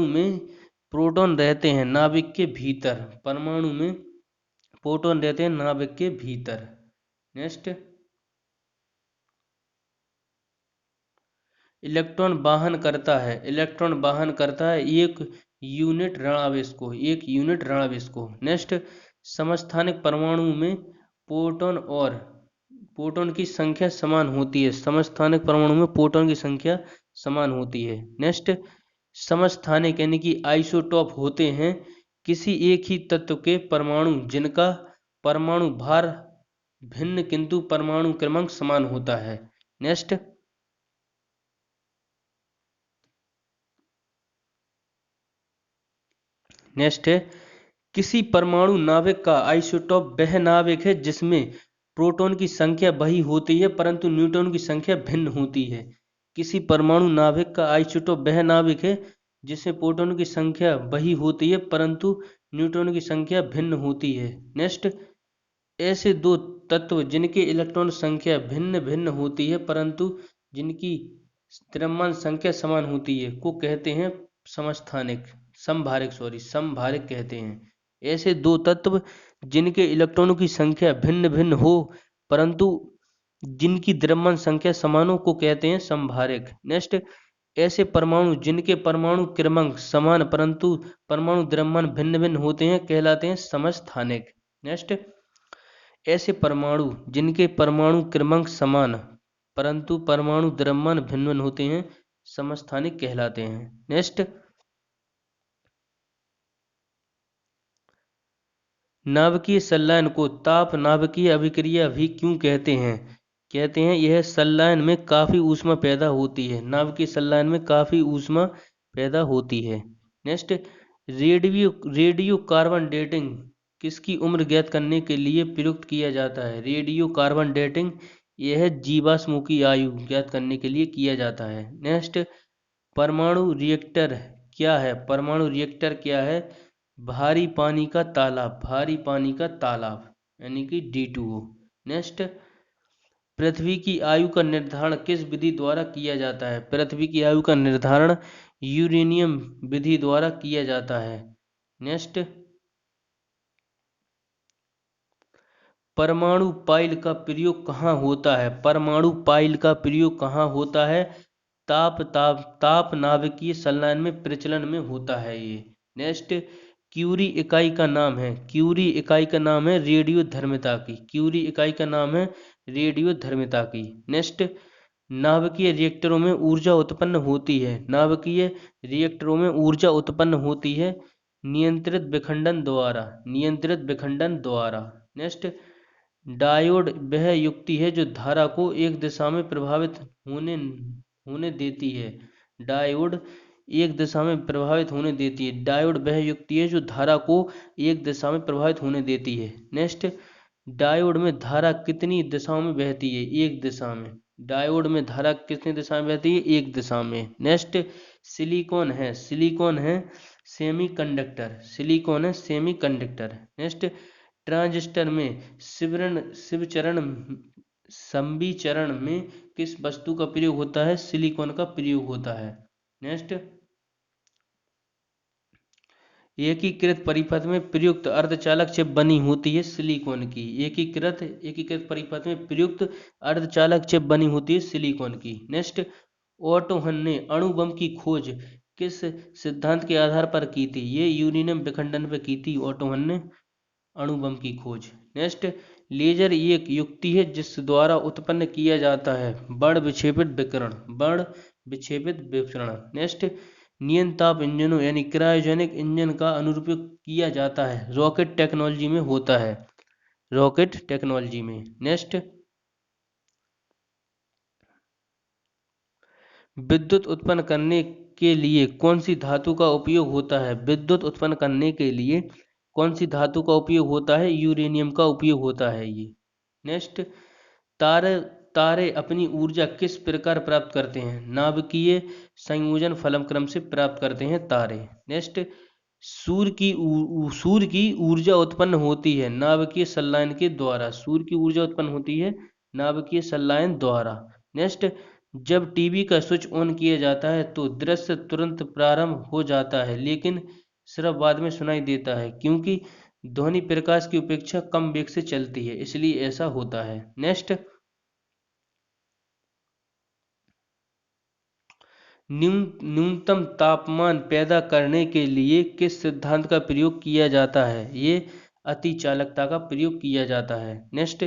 में प्रोटॉन रहते हैं नाभिक के भीतर। नेक्स्ट, इलेक्ट्रॉन वाहन करता है एक यूनिट ऋणावेश को। नेक्स्ट, समस्थानिक परमाणु में प्रोटॉन की संख्या समान होती है। नेक्स्ट, समस्थानिक यानी कि आइसोटॉप होते हैं किसी एक ही तत्व के परमाणु जिनका परमाणु भार भिन्न किंतु परमाणु क्रमांक समान होता है। नेक्स्ट है, किसी परमाणु नाभिक का आइसोटॉप वह नाभिक है जिसमें प्रोटॉन की संख्या वही होती है परंतु न्यूट्रॉन की संख्या भिन्न होती है। किसी परमाणु नाभिक का आइसोटॉप वह नाभिक है जिसमें प्रोटॉन की संख्या वही होती है परंतु न्यूट्रॉन की संख्या भिन्न होती है। नेक्स्ट, ऐसे दो तत्व जिनके इलेक्ट्रॉन संख्या भिन्न भिन्न होती है परंतु जिनकी द्रव्यमान संख्या समान होती है को कहते हैं समभारिक कहते हैं। ऐसे दो तत्व जिनके इलेक्ट्रॉनों की संख्या भिन्न भिन्न हो परंतु जिनकी द्रव्यमान संख्या समान हो को कहते हैं समभारिक। नेक्स्ट, ऐसे परमाणु जिनके परमाणु क्रमांक समान परंतु परमाणु द्रव्यमान भिन्न भिन्न होते हैं कहलाते हैं समस्थानिक। नेक्स्ट, ऐसे परमाणु जिनके परमाणु क्रमांक समान परंतु परमाणु द्रव्यमान भिन्न भिन्न होते हैं समस्थानिक कहलाते हैं। नेक्स्ट, नाभिकीय संलयन को ताप नाभिकीय अभिक्रिया भी क्यों कहते हैं? कहते हैं यह संलयन में काफी ऊष्मा पैदा होती है। नाभिकीय संलयन में काफी ऊष्मा पैदा होती है। नेक्स्ट, रेडियो कार्बन डेटिंग किसकी उम्र ज्ञात करने के लिए प्रयुक्त किया जाता है? रेडियो कार्बन डेटिंग यह जीवाश्मों की आयु ज्ञात करने के लिए किया जाता है। नेक्स्ट, परमाणु रिएक्टर क्या है? परमाणु रिएक्टर क्या है? भारी पानी का तालाब, भारी पानी का तालाब यानी कि D2O। नेक्स्ट, पृथ्वी की आयु का निर्धारण किस विधि द्वारा किया जाता है? पृथ्वी की आयु का निर्धारण यूरेनियम विधि द्वारा किया जाता है। नेक्स्ट, परमाणु पाइल का प्रयोग कहाँ होता है? परमाणु पाइल का प्रयोग कहाँ होता है? ताप नाभिकीय संलयन में प्रचलन में होता है ये। नेक्स्ट, क्यूरी इकाई का नाम है? क्यूरी इकाई का नाम है रेडियो धर्मिता की। क्यूरी इकाई का नाम है रेडियो धर्मिता की। नेक्स्ट, नाभिकीय रिएक्टरों में ऊर्जा उत्पन्न होती है। नाभिकीय रिएक्टरों में ऊर्जा उत्पन्न होती है नियंत्रित विखंडन द्वारा, नियंत्रित विखंडन द्वारा। नेक्स्ट, डायोड वह युक्ति है जो धारा को एक दिशा में प्रभावित होने देती है। डायोड एक दिशा में प्रभावित होने देती है। डायोड वह युक्ति है जो धारा को एक दिशा में प्रभावित होने देती है। नेक्स्ट, डायोड में धारा कितनी दिशाओं में बहती है? एक दिशा में। डायोड में धारा कितनी दिशा में बहती है? एक दिशा में। नेक्स्ट, सिलिकॉन है, सिलिकॉन है सेमीकंडक्टर, सिलिकॉन है सेमीकंडक्टर। नेक्स्ट, ट्रांजिस्टर में संविचरण में किस वस्तु का प्रयोग होता है? सिलिकॉन का प्रयोग होता है। नेक्स्ट, एकीकृत परिपथ में प्रयुक्त अर्धचालक चिप बनी होती है सिलिकॉन की। एकीकृत परिपथ में प्रयुक्त अर्धचालक चिप बनी होती है सिलिकॉन की। नेक्स्ट, ओटो हन ने अणु बम की खोज किस सिद्धांत के आधार पर की थी? ये यूरेनियम विखंडन पर की थी ओटो हन ने अणु बम की खोज। नेक्स्ट, लेजर एक युक्ति है जिस द्वारा उत्पन्न किया जाता है बड़ विक्षेपित विकिरण, बड़ विक्षेपित विकिरण। नेक्स्ट, नियंताप इंजनों यानी क्रायोजेनिक इंजन का अनुप्रयोग किया जाता है रॉकेट टेक्नोलॉजी में होता है, रॉकेट टेक्नोलॉजी में। नेक्स्ट, विद्युत उत्पन्न करने के लिए कौन सी धातु का उपयोग होता है? विद्युत उत्पन्न करने के लिए कौन सी धातु का उपयोग होता है? यूरेनियम का उपयोग होता है ये। नेक्स्ट, तारे तारे अपनी ऊर्जा किस प्रकार प्राप्त करते हैं? नाभिकीय संयोजन फलन क्रम से प्राप्त करते हैं तारे। नेक्स्ट, सूर्य की ऊर्जा उत्पन्न होती है नाभिकीय संलयन के द्वारा। सूर्य की ऊर्जा उत्पन्न होती है नाभिकीय संलयन द्वारा। नेक्स्ट, जब टीवी का स्विच ऑन किया जाता है तो दृश्य तुरंत प्रारंभ हो जाता है लेकिन सिर्फ बाद में सुनाई देता है क्योंकि ध्वनि प्रकाश की अपेक्षा कम वेग से चलती है, इसलिए ऐसा होता है। नेक्स्ट, न्यूनतम तापमान पैदा करने के लिए किस सिद्धांत का प्रयोग किया जाता है? ये अतिचालकता का प्रयोग किया जाता है। नेक्स्ट,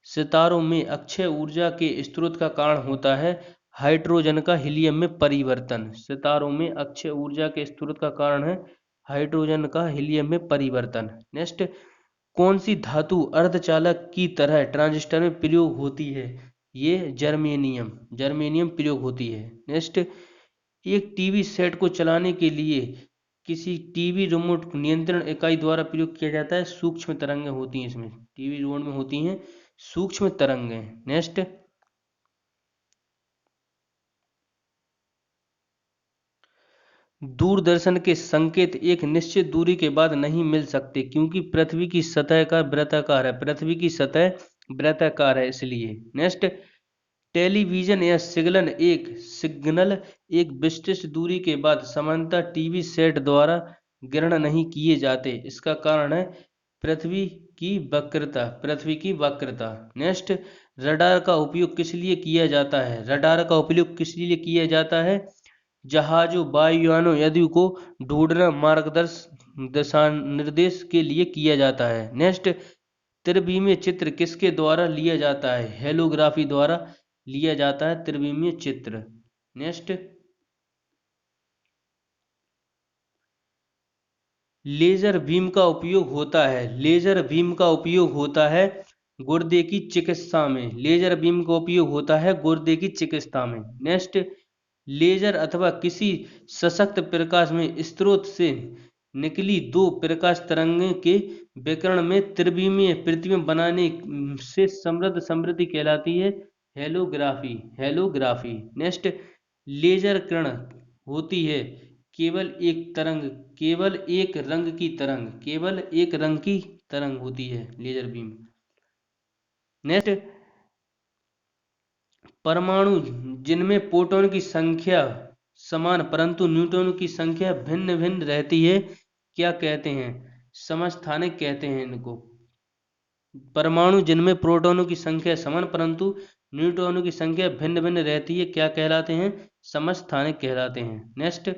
सितारों में अक्षय ऊर्जा के स्रोत का कारण होता है हाइड्रोजन का हीलियम में परिवर्तन। सितारों में अक्षय ऊर्जा के स्रोत का कारण है हाइड्रोजन का हीलियम में परिवर्तन। नेक्स्ट, कौन सी धातु अर्धचालक की तरह ट्रांजिस्टर में प्रयोग होती है? ये जर्मेनियम, जर्मेनियम प्रयोग होती है। नेक्स्ट, एक टीवी सेट को चलाने के लिए किसी टीवी रिमोट नियंत्रण इकाई द्वारा प्रयोग किया जाता है सूक्ष्म तरंगें होती हैं इसमें, टीवी रिमोट में होती हैं सूक्ष्म तरंगें। नेक्स्ट, दूरदर्शन के संकेत एक निश्चित दूरी के बाद नहीं मिल सकते क्योंकि पृथ्वी की सतह का वृत्ताकार है, पृथ्वी की सतह वृत्ताकार है इसलिए। नेक्स्ट, टेलीविजन या सिग्नल एक विशिष्ट दूरी के बाद सामान्यतः टीवी सेट द्वारा ग्रहण नहीं किए जाते, इसका कारण है पृथ्वी की वक्रता, पृथ्वी की वक्रता। नेक्स्ट, रडार का उपयोग किस लिए किया जाता है? रडार का उपयोग किस लिए किया जाता है? जहाजों, वायुयानों आदि को ढूंढना, दिशा निर्देश के लिए किया जाता है। नेक्स्ट, त्रिविमीय चित्र किसके द्वारा लिया जाता है? हेलोग्राफी द्वारा लिया जाता है त्रिविमीय चित्र। नेक्स्ट, लेजर बीम का उपयोग होता है, लेजर बीम का उपयोग होता है गुर्दे की चिकित्सा में, लेजर बीम का उपयोग होता है गुर्दे की चिकित्सा में। नेक्स्ट, लेजर अथवा किसी सशक्त प्रकाश में स्रोत से निकली दो प्रकाश तरंगें के विकिरण में त्रिविमीय प्रतिबिंब बनाने से समृद्ध समृद्धि कहलाती है हेलोग्राफी, हेलोग्राफी। नेक्स्ट, लेजर किरण होती है केवल एक तरंग, केवल एक रंग की तरंग, केवल एक रंग की तरंग होती है लेजर बीम। नेक्स्ट, परमाणु जिनमें प्रोटॉन की संख्या समान परंतु न्यूट्रॉन की संख्या भिन्न भिन्न रहती है क्या कहते हैं? समस्थानिक कहते हैं इनको। परमाणु जिनमें प्रोटॉनों की संख्या समान परंतु न्यूट्रॉनों की संख्या भिन्न भिन्न रहती है क्या कहलाते हैं? समस्थानिक कहलाते हैं। नेक्स्ट,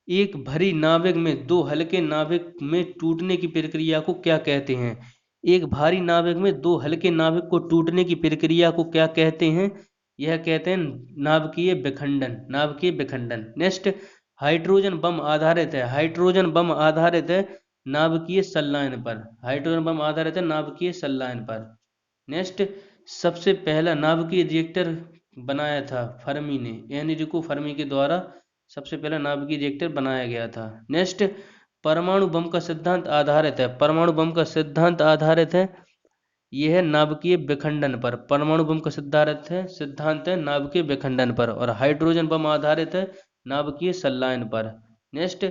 एक भरी नाभिक में दो हल्के नाभिक में टूटने की प्रक्रिया को क्या कहते हैं? एक भारी नाभिक में दो हल्के नाभिक को टूटने की प्रक्रिया को क्या कहते हैं? यह कहते हैं नाभिकीय विखंडन, नाभिकीय विखंडन। नेक्स्ट, हाइड्रोजन बम आधारित है, हाइड्रोजन बम आधारित है नाभिकीय संलयन पर, हाइड्रोजन बम आधारित है नाभिकीय संलयन पर। नेक्स्ट, सबसे पहला नाभिकीय रिएक्टर बनाया था फर्मी ने, एनरिको फर्मी के द्वारा सबसे पहला नाभिकीय रिएक्टर बनाया गया था। नेक्स्ट, परमाणु बम का सिद्धांत आधारित है, परमाणु बम का सिद्धांत आधारित है यह है नाभिकीय विखंडन पर, परमाणु बम का सिद्धांत है नाभिकीय विखंडन पर। और हाइड्रोजन बम आधारित है नाभिकीय संलयन पर। नेक्स्ट,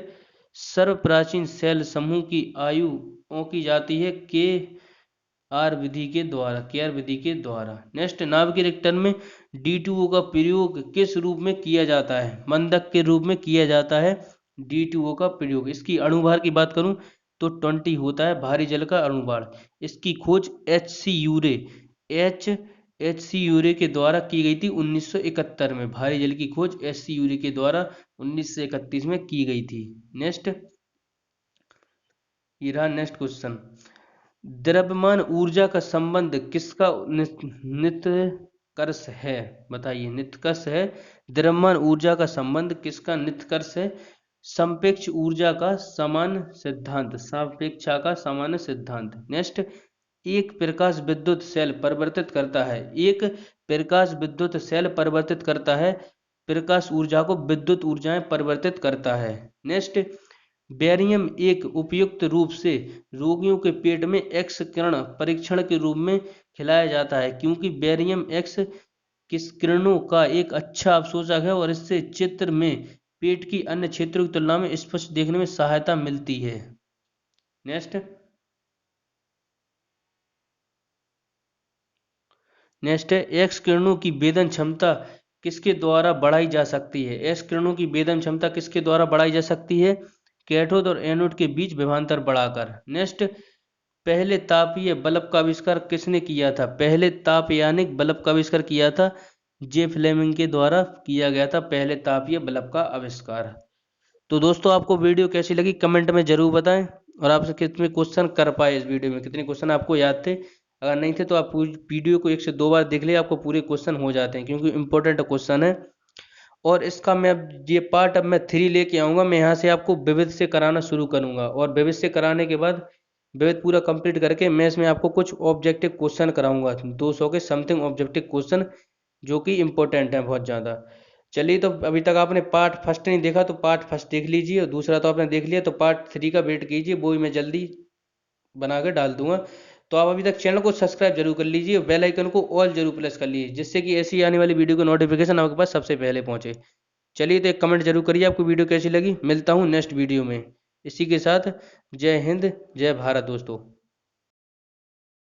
सर्व प्राचीन सेल समूह की आयु आंकी जाती है के आर विधि के द्वारा, के आर विधि के द्वारा। नेक्स्ट, नाभिकीय रिएक्टर में D2O का प्रयोग किस रूप में किया जाता है? मंदक के रूप में किया जाता है D2O का प्रयोग। इसकी अणुभार की बात करूं तो 20 होता है भारी जल का अणुभार। इसकी खोज HC यूरे के द्वारा की गई थी 1971 में, भारी जल की खोज HC यूरे के द्वारा 1931 में की गई थी। नेक्स्ट, ये रहा नेक्स्ट क्वेश्चन, द्रव्यमान ऊर्जा का संबंध किसका निष्कर्ष है? बताइए, निष्कर्ष है द्रव्यमान ऊर्जा का संबंध किसका निष्कर्ष है? सापेक्ष ऊर्जा का सामान्य सिद्धांत, सापेक्षा का सामान्य सिद्धांत। नेक्स्ट, एक प्रकाश विद्युत सेल परिवर्तित करता है, एक प्रकाश विद्युत सेल परिवर्तित करता है प्रकाश ऊर्जा को विद्युत ऊर्जाएं परिवर्तित करता है। नेक्स्ट, बेरियम एक उपयुक्त रूप से रोगियों के पेट में एक्स किरण परीक्षण के रूप में खिलाया जाता है क्योंकि बेरियम एक्स किस किरणों का एक अच्छा अवशोषक है और इससे चित्र में पेट की अन्य क्षेत्रों की तुलना में स्पष्ट देखने में सहायता मिलती है। नेक्स्ट है एक्स किरणों की वेदन क्षमता किसके द्वारा बढ़ाई जा सकती है? एक्स किरणों की वेदन क्षमता किसके द्वारा बढ़ाई जा सकती है? कैथोड और एनोड के बीच विभवांतर बढ़ाकर। नेक्स्ट, पहले तापीय बल्ब का आविष्कार किसने किया था? पहले तापयानिक बल्ब का आविष्कार किया था जे फ्लेमिंग के द्वारा किया गया था पहले तापीय बल्ब का आविष्कार। तो दोस्तों, आपको वीडियो कैसी लगी कमेंट में जरूर बताएं और आपसे कितने क्वेश्चन कर पाए इस वीडियो में, कितने क्वेश्चन आपको याद थे। अगर नहीं थे तो आप वीडियो को 1 से 2 बार देख ले, आपको पूरे क्वेश्चन हो जाते हैं क्योंकि इंपॉर्टेंट क्वेश्चन है। और इसका मैं ये पार्ट अब मैं 3 लेके आऊँगा, मैं यहाँ से आपको विविध से कराना शुरू करूँगा और विविध से कराने के बाद विविध पूरा कंप्लीट करके मैं इसमें आपको कुछ ऑब्जेक्टिव क्वेश्चन कराऊंगा, 200 के समथिंग ऑब्जेक्टिव क्वेश्चन जो कि इम्पोर्टेंट है बहुत ज़्यादा। चलिए, तो अभी तक आपने पार्ट फर्स्ट नहीं देखा तो पार्ट फर्स्ट देख लीजिए और दूसरा तो आपने देख लिया तो पार्ट 3 का वेट कीजिए, वो भी मैं जल्दी बना कर डाल दूंगा। तो आप अभी तक चैनल को सब्सक्राइब जरूर कर लीजिए, बेल आइकन को ऑल जरूर प्रेस कर लीजिए जिससे कि ऐसी आने वाली वीडियो का नोटिफिकेशन आपके पास सबसे पहले पहुंचे। चलिए, तो एक कमेंट जरूर करिए आपको वीडियो कैसी लगी। मिलता हूँ नेक्स्ट वीडियो में। इसी के साथ जय हिंद जय भारत दोस्तों।